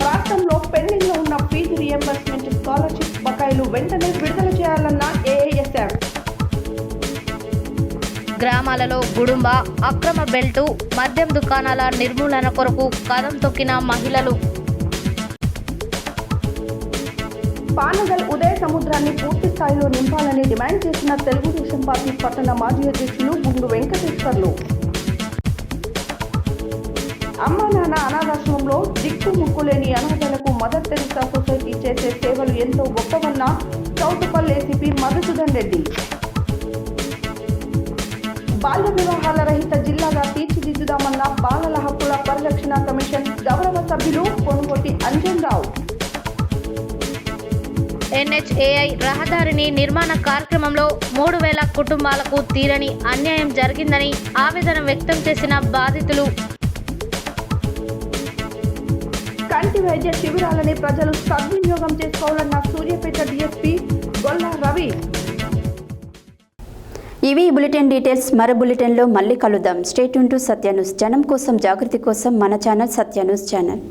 రాష్ట్రంలో పెండింగ్ లో ఉన్న ఫీజు రియంబర్స్మెంట్ స్కాలర్షిప్ బకాయిలు వెంటనే విడుదల చేయాలన్న ఏఐఎస్ఎఫ్. గ్రామాలలో గుడుంబ, అక్రమ బెల్టు, మద్యం దుకాణాల నిర్మూలన కొరకు కదం తొక్కిన మహిళలు. పానగల్ ఉదయ సముద్రాన్ని పూర్తి స్థాయిలో నింపాలని డిమాండ్ చేసిన తెలుగుదేశం పార్టీ పట్టణ మాజీ అధ్యక్షులు గుండు వెంకటేశ్వర్లు. అమ్మా నాన్న అనాథాశ్రమంలో దిక్కు ముక్కు లేని అనాథలకు మదర్ టెరిసా సొసైటీ చేసే సేవలు ఎంతో గొప్పవన్న చౌటుపల్లి ఏసీపీ మధుసూదన్ రెడ్డి. బాల్య వివాహాల రహిత జిల్లాగా తీర్చిదిద్దుదామన్న బాలల హక్కుల పరిరక్షణ కమిషన్ గౌరవ సభ్యులు కొనుగోటి అంజన్ రావు. ఎన్హెచ్ఏఐ రహదారిని నిర్మాణ కార్యక్రమంలో 3,000 కుటుంబాలకు తీరని అన్యాయం జరిగిందని ఆవేదన వ్యక్తం చేసిన బాధితులు. కంటి వైద్య శిబిరాలని ప్రజలు సద్వినియోగం చేసుకోవాలన్న సూర్యాపేట డీఎస్పీ గొల్లా రవి. ఇవి బులెటిన్ డీటెయిల్స్. మరో బులెటిన్లో మళ్ళీ కలుద్దాం. Stay tune to Satya news. జనం కోసం, జాగృతి కోసం మన ఛానల్ సత్య న్యూస్ ఛానల్.